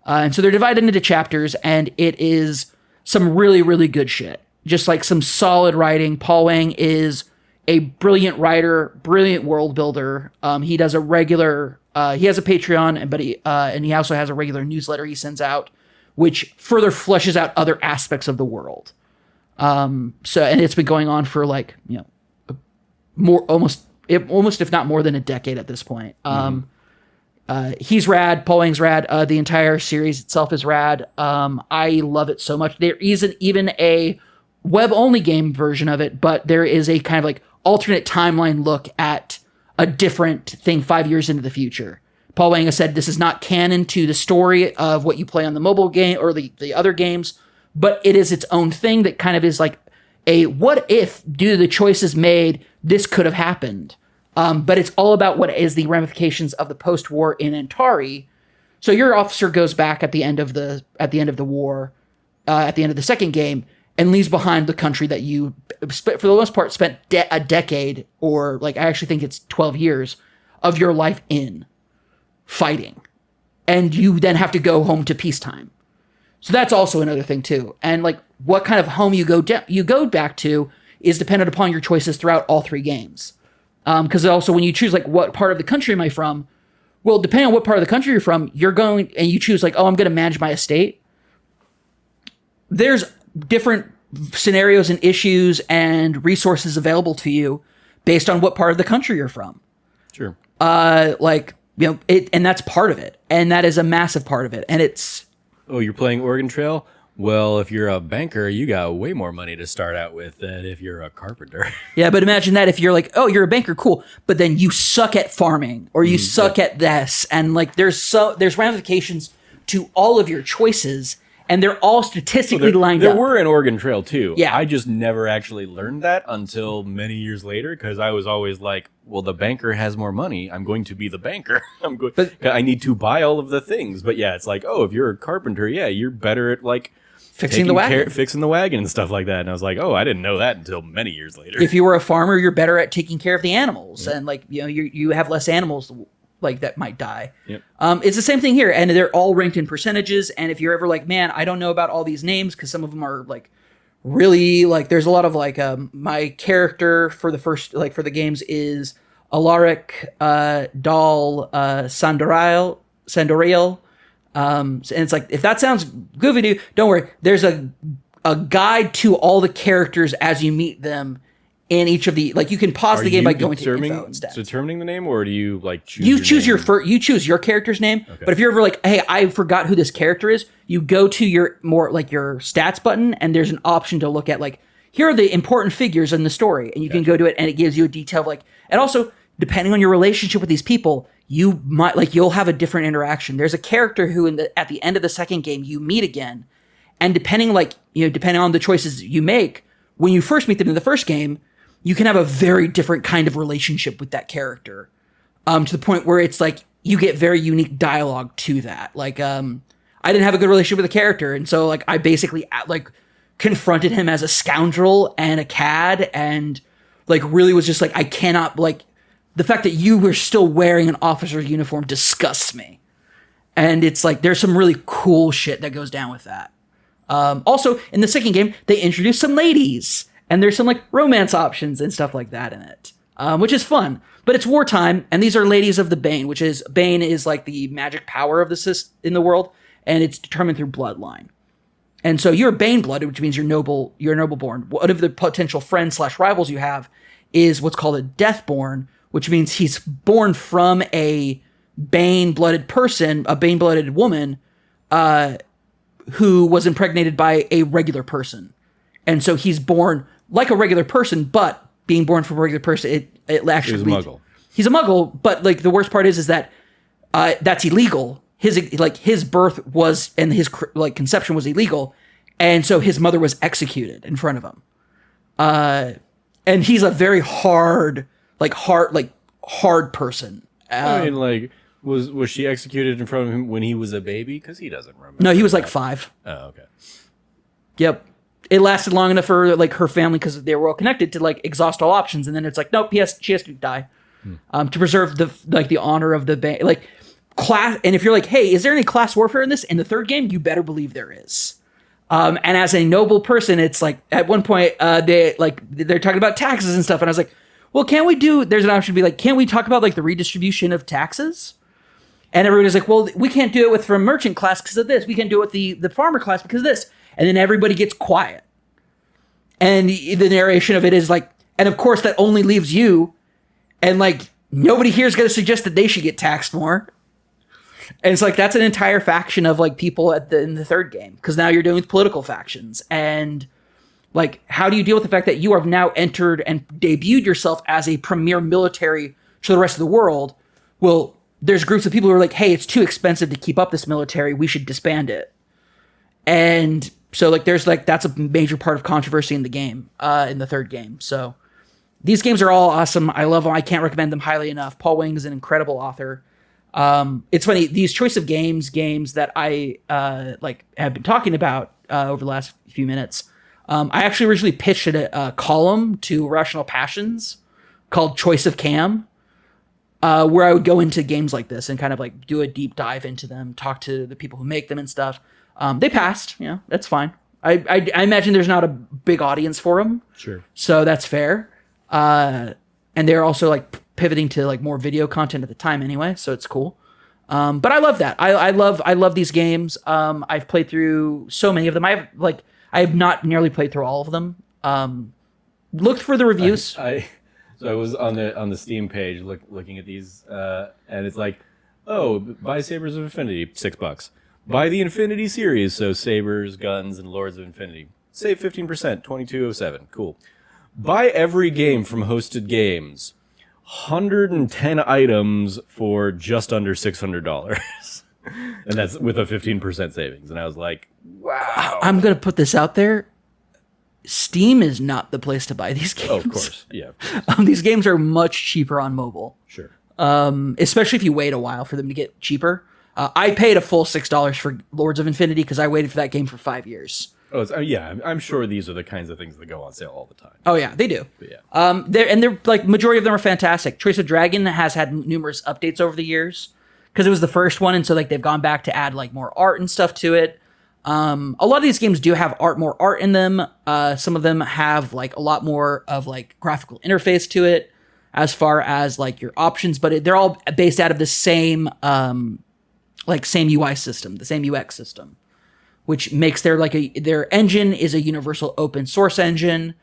And so they're divided into chapters, and it is some really, really good shit. Just like some solid writing. Paul Wang is a brilliant writer, brilliant world builder. He does a regular, he has a Patreon, and he also has a regular newsletter he sends out, which further fleshes out other aspects of the world. And it's been going on for like, almost if not more than a decade at this point. He's rad. Paul Wang's rad. The entire series itself is rad. I love it so much. There isn't even a web-only game version of it, but there is a kind of like alternate timeline look at a different thing 5 years into the future. Paul Wang has said this is not canon to the story of what you play on the mobile game or the other games, but it is its own thing that kind of is like a what if, due to the choices made, this could have happened. But it's all about what is the ramifications of the post-war in Antari. So your officer goes back at the end of the war, at the end of the second game, and leaves behind the country that you, for the most part, spent a decade, or like I actually think it's 12 years of your life in fighting, and you then have to go home to peacetime. So that's also another thing too. And like what kind of home you go back to is dependent upon your choices throughout all three games. Because also when you choose like what part of the country am I from, well, depending on what part of the country you're from, you're going and you choose like, oh, I'm going to manage my estate. There's different scenarios and issues and resources available to you based on what part of the country you're from. Sure. And that's part of it. And that is a massive part of it. And it's... Oh, you're playing Oregon Trail? Well, if you're a banker, you got way more money to start out with than if you're a carpenter. Yeah, but imagine that if you're like, oh, you're a banker, cool, but then you suck at farming or you suck at this, and like there's ramifications to all of your choices, and they're all statistically lined up. There were an Oregon Trail too. Yeah, I just never actually learned that until many years later because I was always like, well, the banker has more money. I'm going to be the banker. I need to buy all of the things. But yeah, it's like, oh, if you're a carpenter, yeah, you're better at like fixing the wagon and stuff like that. And I was like, oh, I didn't know that until many years later. If you were a farmer, you're better at taking care of the animals, and like you have less animals like that might die. Yep. It's the same thing here, and they're all ranked in percentages. And if you're ever like, man, I don't know about all these names because some of them are like really like there's a lot of like my character for the games is Alaric Dal Sandoriel. And it's like, if that sounds goofy to you, don't worry. There's a guide to all the characters as you meet them in each of the, like you can pause the game by going to info instead. Determining the name, or do you like choose you choose your character's name. Okay. But if you're ever like, hey, I forgot who this character is, you go to your your stats button, and there's an option to look at like, here are the important figures in the story, and you can go to it, and it gives you a detail of like, and also depending on your relationship with these people, you might you'll have a different interaction. There's a character who at the end of the second game you meet again, and depending on the choices you make when you first meet them in the first game, you can have a very different kind of relationship with that character, to the point where it's like you get very unique dialogue to that. Like I didn't have a good relationship with the character, and so like I basically like confronted him as a scoundrel and a cad, and like really was just like, I cannot like. The fact that you were still wearing an officer's uniform disgusts me. And it's like, there's some really cool shit that goes down with that. Also, in the second game, they introduced some ladies. And there's some like romance options and stuff like that in it. Which is fun. But it's wartime, and these are ladies of the Bane, Bane is like the magic power of the in the world. And it's determined through bloodline. And so you're Bane-blooded, which means you're noble-born. One of the potential friends/rivals you have is what's called a Deathborn, which means he's born from a Bane-blooded person, a Bane-blooded woman, who was impregnated by a regular person. And so he's born like a regular person, but being born from a regular person, it actually he's a muggle. He's a muggle, but like the worst part is that that's illegal. His birth was, and his like conception was illegal, and so his mother was executed in front of him. And he's a very hard, hard person. I mean, like, was she executed in front of him when he was a baby? Because he doesn't remember. No, he was that. like 5. Oh, okay. Yep. It lasted long enough for like her family because they were all connected to like exhaust all options, and then it's like, nope, she has to die to preserve the honor of the band, like class. And if you're like, hey, is there any class warfare in this? In the third game, you better believe there is. And as a noble person, it's like at one point they're talking about taxes and stuff, and I was like, well, can't we do? There's an option to be like, can't we talk about like the redistribution of taxes? And everybody's like, well, we can't do it from merchant class because of this. We can't do it with the farmer class because of this. And then everybody gets quiet. And the narration of it is like, and of course that only leaves you. And like, nobody here is going to suggest that they should get taxed more. And it's like, that's an entire faction of like people in the third game. Because now you're dealing with political factions. And like, how do you deal with the fact that you have now entered and debuted yourself as a premier military to the rest of the world? Well, there's groups of people who are like, hey, it's too expensive to keep up this military. We should disband it. And so like there's like that's a major part of controversy in the game, in the third game. So these games are all awesome. I love them. I can't recommend them highly enough. Paul Wing is an incredible author. It's funny, these choice of games that I like have been talking about over the last few minutes. I actually originally pitched a column to Rational Passions called Choice of Cam, where I would go into games like this and kind of like do a deep dive into them, talk to the people who make them and stuff. They passed, that's fine. I imagine there's not a big audience for them. Sure. So that's fair. And they're also like pivoting to like more video content at the time anyway. So it's cool. But I love that. I love these games. I've played through so many of them. I have not nearly played through all of them. Looked for the reviews. So I was on the Steam page looking at these, and it's like, oh, buy Sabres of Infinity, $6. Buy the Infinity series, so Sabres, Guns, and Lords of Infinity. Save 15%, $22.07. Cool. Buy every game from Hosted Games. 110 items for just under $600. And that's with a 15% savings. And I was like, wow. I'm going to put this out there. Steam is not the place to buy these games. Oh, of course. Yeah. These games are much cheaper on mobile. Sure. Especially if you wait a while for them to get cheaper. I paid a full $6 for Lords of Infinity because I waited for that game for 5 years. Oh, yeah. I'm sure these are the kinds of things that go on sale all the time. Oh yeah, they do. But yeah. They're like majority of them are fantastic. Choice of Dragon has had numerous updates over the years because it was the first one, and so like they've gone back to add like more art and stuff to it. A lot of these games do have more art in them. Some of them have like a lot more of like graphical interface to it as far as like your options, but they're all based out of the same same UI system, the same UX system, which makes their engine is a universal open source engine.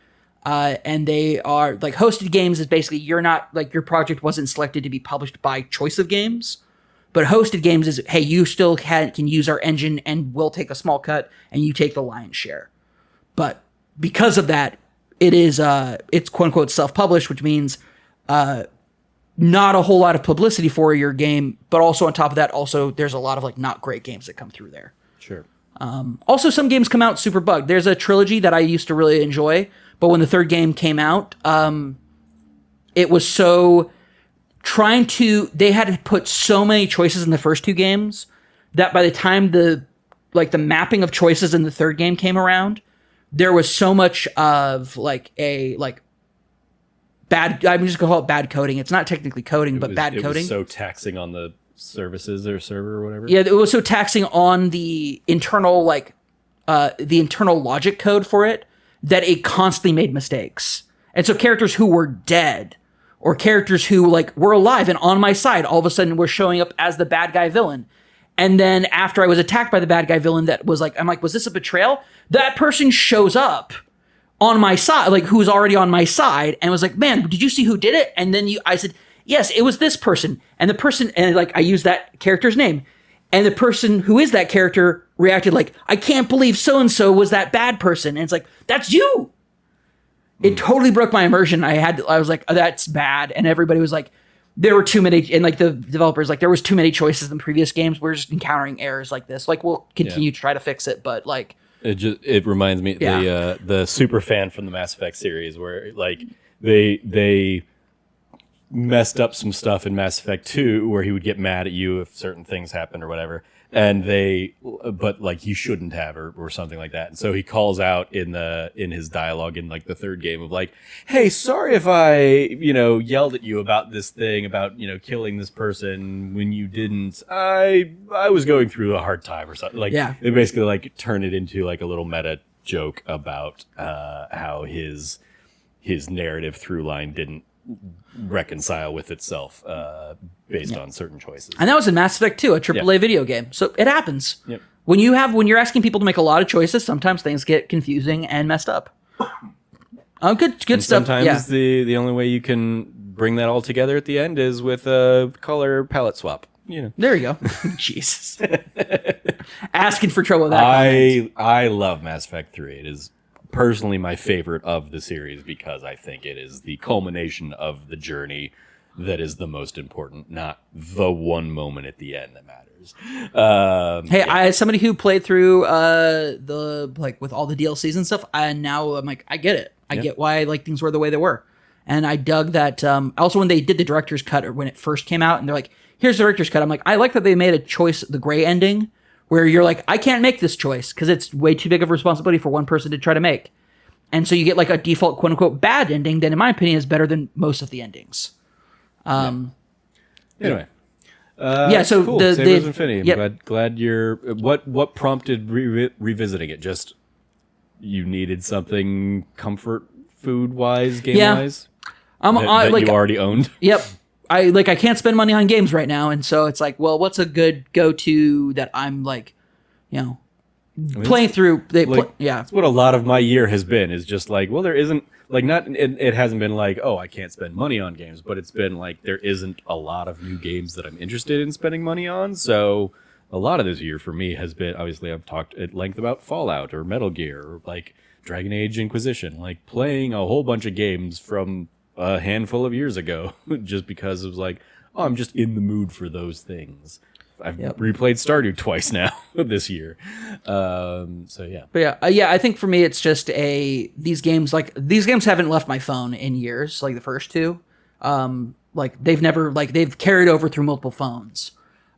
And they are like hosted games is basically you're not like your project wasn't selected to be published by Choice of Games, but hosted games is, hey, you still can use our engine and we'll take a small cut and you take the lion's share. But because of that, it's quote unquote self-published, which means, not a whole lot of publicity for your game, but also on top of that, also there's a lot of like not great games that come through there. Sure. Also, some games come out super bugged. There's a trilogy that I used to really enjoy, but when the third game came out, it was so they had to put so many choices in the first two games that by the time the mapping of choices in the third game came around, there was so much of bad. I'm just gonna call it bad coding. It's not technically coding, but bad coding. It was so taxing on the services or server or whatever. Yeah, it was so taxing on the internal logic code for it that it constantly made mistakes. And so characters who were dead or characters who like were alive and on my side all of a sudden were showing up as the bad guy villain. And then after I was attacked by the bad guy villain, that was like, I'm like, was this a betrayal? That person shows up on my side, like who's already on my side, and was like, man, did you see who did it? And then I said, yes, it was this person. And the person, and like I used that character's name. And the person who is that character reacted like, I can't believe so-and-so was that bad person. And it's like, that's you. It totally broke my immersion. I was like, oh, that's bad. And everybody was like, there were too many, and like the developers, like there was too many choices in previous games. We're just encountering errors like this. Like we'll continue to try to fix it, but like, it reminds me the super fan from the Mass Effect series where like they messed up some stuff in Mass Effect 2 where he would get mad at you if certain things happened or whatever. But like he shouldn't have or something like that. And so he calls out in his dialogue in like the third game of like, hey, sorry if I, yelled at you about this thing about, killing this person when you didn't. I was going through a hard time or something. Like they basically like turn it into like a little meta joke about how his narrative through line didn't reconcile with itself based on certain choices. And that was in Mass Effect 2, a AAA video game. So it happens. Yep. When you're asking people to make a lot of choices, sometimes things get confusing and messed up. Good stuff. Sometimes the only way you can bring that all together at the end is with a color palette swap. There you go. Jesus. Asking for trouble with that. I love Mass Effect 3. It is personally my favorite of the series because I think it is the culmination of the journey that is the most important, not the one moment at the end that matters. As somebody who played through with all the DLCs and stuff, and now I'm like, I get it. I get why things were the way they were. And I dug that. Also, when they did the director's cut, or when it first came out, and they're like, here's the director's cut. I'm like, I like that they made a choice, the gray ending, where you're like, I can't make this choice because it's way too big of a responsibility for one person to try to make. And so you get like a default quote unquote bad ending that in my opinion is better than most of the endings. Anyway. So cool. the Sabres of Infinity. Yep. I'm glad you're... What prompted revisiting it? Just you needed something comfort food-wise, game-wise? That you already owned? Yep. I can't spend money on games right now, and so it's like, well, what's a good go-to that I'm playing through? That's what a lot of my year has been. Is just like, well, there isn't it hasn't been like, oh, I can't spend money on games, but it's been like there isn't a lot of new games that I'm interested in spending money on. So a lot of this year for me has been, obviously, I've talked at length about Fallout or Metal Gear or like Dragon Age Inquisition, like playing a whole bunch of games from a handful of years ago, just because it was like, oh, I'm just in the mood for those things. I've replayed Stardew twice now this year. So yeah. But I think for me, it's just these games haven't left my phone in years, like the first two. They've carried over through multiple phones.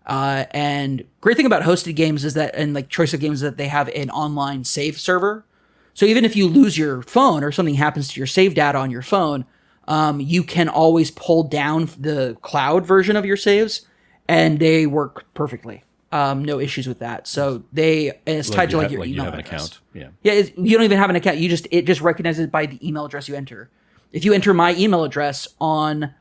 And great thing about hosted games is that, and like choice of games, is that they have an online save server. So even if you lose your phone or something happens to your save data on your phone, you can always pull down the cloud version of your saves, and they work perfectly. No issues with that. So it's tied to your email you have address. An account. Yeah. You don't even have an account. It just recognizes by the email address you enter. If you enter my email address on,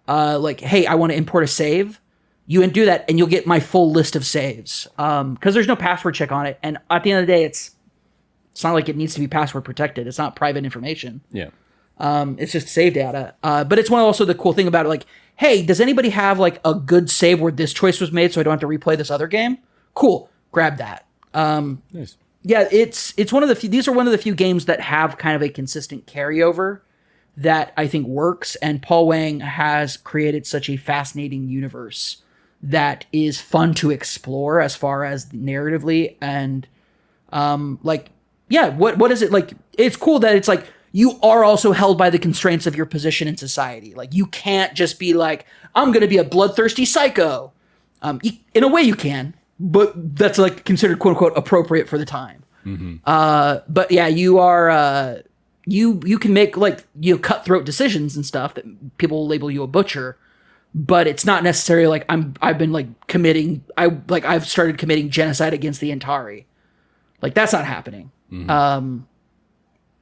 hey, I want to import a save, you do that, and you'll get my full list of saves. Because there's no password check on it, and at the end of the day, it's not like it needs to be password protected. It's not private information. Yeah. It's just save data. But it's also the cool thing about it, hey, does anybody have a good save where this choice was made so I don't have to replay this other game? Cool. Grab that. Nice. Yeah, it's one of the few, these are one of the few games that have kind of a consistent carryover that I think works, and Paul Wang has created such a fascinating universe that is fun to explore as far as narratively, and what is it it's cool that it's you are also held by the constraints of your position in society. You can't just be I'm going to be a bloodthirsty psycho. In a way you can, but that's considered quote unquote appropriate for the time. Mm-hmm. But yeah, you are, you can make cutthroat decisions and stuff that people will label you a butcher, but it's not necessarily I've started committing genocide against the Antari. That's not happening. Mm-hmm.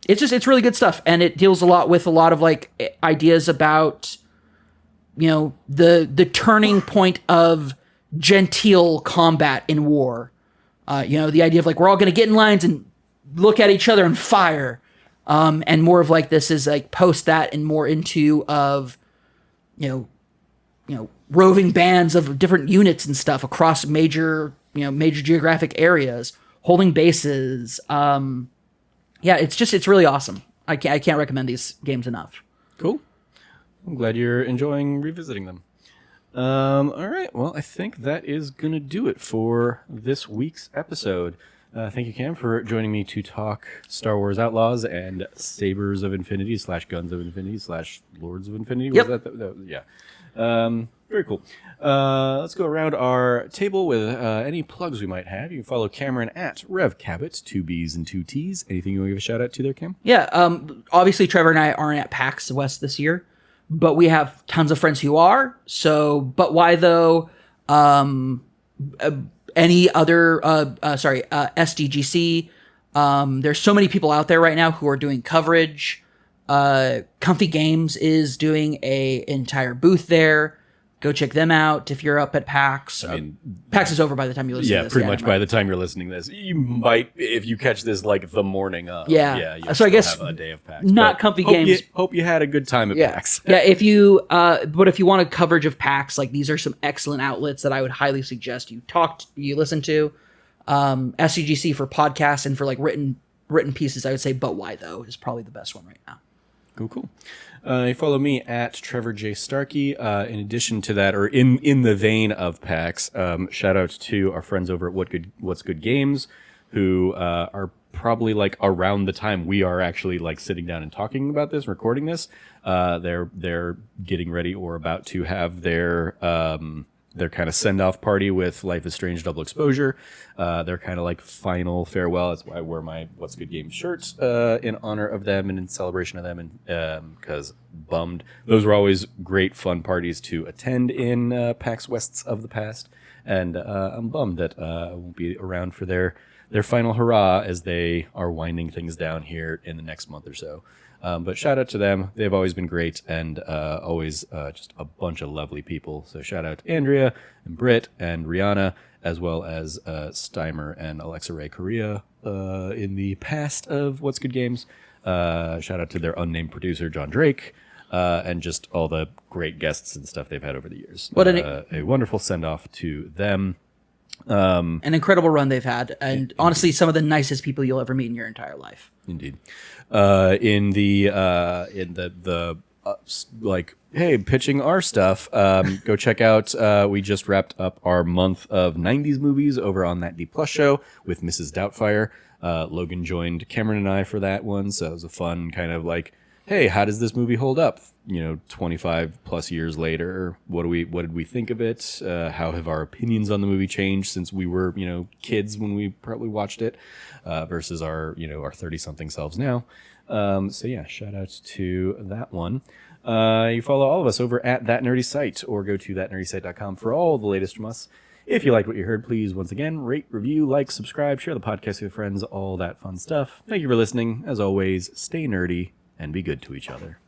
It's really good stuff, and it deals with a lot of ideas about the turning point of genteel combat in war. The idea of we're all going to get in lines and look at each other and fire, and more of this is post that and more into of roving bands of different units and stuff across major geographic areas, holding bases. It's really awesome. I can't recommend these games enough. Cool. I'm glad you're enjoying revisiting them. All right. Well, I think that is going to do it for this week's episode. Thank you, Cam, for joining me to talk Star Wars Outlaws and Sabres of Infinity / Guns of Infinity / Lords of Infinity. Yep. Was that yeah. Very cool. Let's go around our table with any plugs we might have. You can follow Cameron at Rev Cabot, 2 B's and 2 T's. Anything you want to give a shout out to there, Cam? Yeah, obviously Trevor and I aren't at PAX West this year, but we have tons of friends who are. So, but why though? Any other, SDGC. There's so many people out there right now who are doing coverage. Comfy Games is doing an entire booth there. Go check them out if you're up at PAX. I mean, PAX is over by the time you listen to Yeah, this. pretty much by the time you're listening to this. You might, if you catch this like the morning of. Yeah. You'll So I guess have a day of PAX. not Comfy Games. Hope you had a good time at PAX. Yeah, if you, but if you want a coverage of PAX, like these are some excellent outlets that I would highly suggest you listen to. SCGC for podcasts and for like written pieces, I would say, but why though is probably the best one right now. Cool. You follow me at Trevor J. Starkey. In addition to that, or in the vein of PAX, shout out to our friends over at What's Good Games, who are probably like around the time we are actually like sitting down and talking about this, recording this. They're getting ready or about to have their kind of send-off party with Life is Strange Double Exposure. Their kind of like final farewell. That's why I wear my What's Good Games shirts in honor of them and in celebration of them, and because bummed. Those were always great fun parties to attend in PAX Wests of the past, and I'm bummed that I won't be around for their final hurrah as they are winding things down here in the next month or so. But shout out to them. They've always been great and always just a bunch of lovely people. So shout out to Andrea and Britt and Rihanna, as well as Steimer and Alexa Ray Correa in the past of What's Good Games. Shout out to their unnamed producer, John Drake, and just all the great guests and stuff they've had over the years. A wonderful send-off to them. An incredible run they've had, and honestly, some of the nicest people you'll ever meet in your entire life. Indeed. In the like, hey, pitching our stuff, go check out, we just wrapped up our month of 90s movies over on That D Plus show with Mrs. Doubtfire. Logan joined Cameron and I for that one, so it was a fun kind of like, hey, how does this movie hold up? 25 plus years later, what did we think of it? How have our opinions on the movie changed since we were, kids when we probably watched it, versus our 30-something selves now. So yeah, shout out to that one. You follow all of us over at That Nerdy Site, or go to thatnerdysite.com for all the latest from us. If you liked what you heard, please, once again, rate, review, like, subscribe, share the podcast with your friends, all that fun stuff. Thank you for listening. As always, stay nerdy and be good to each other.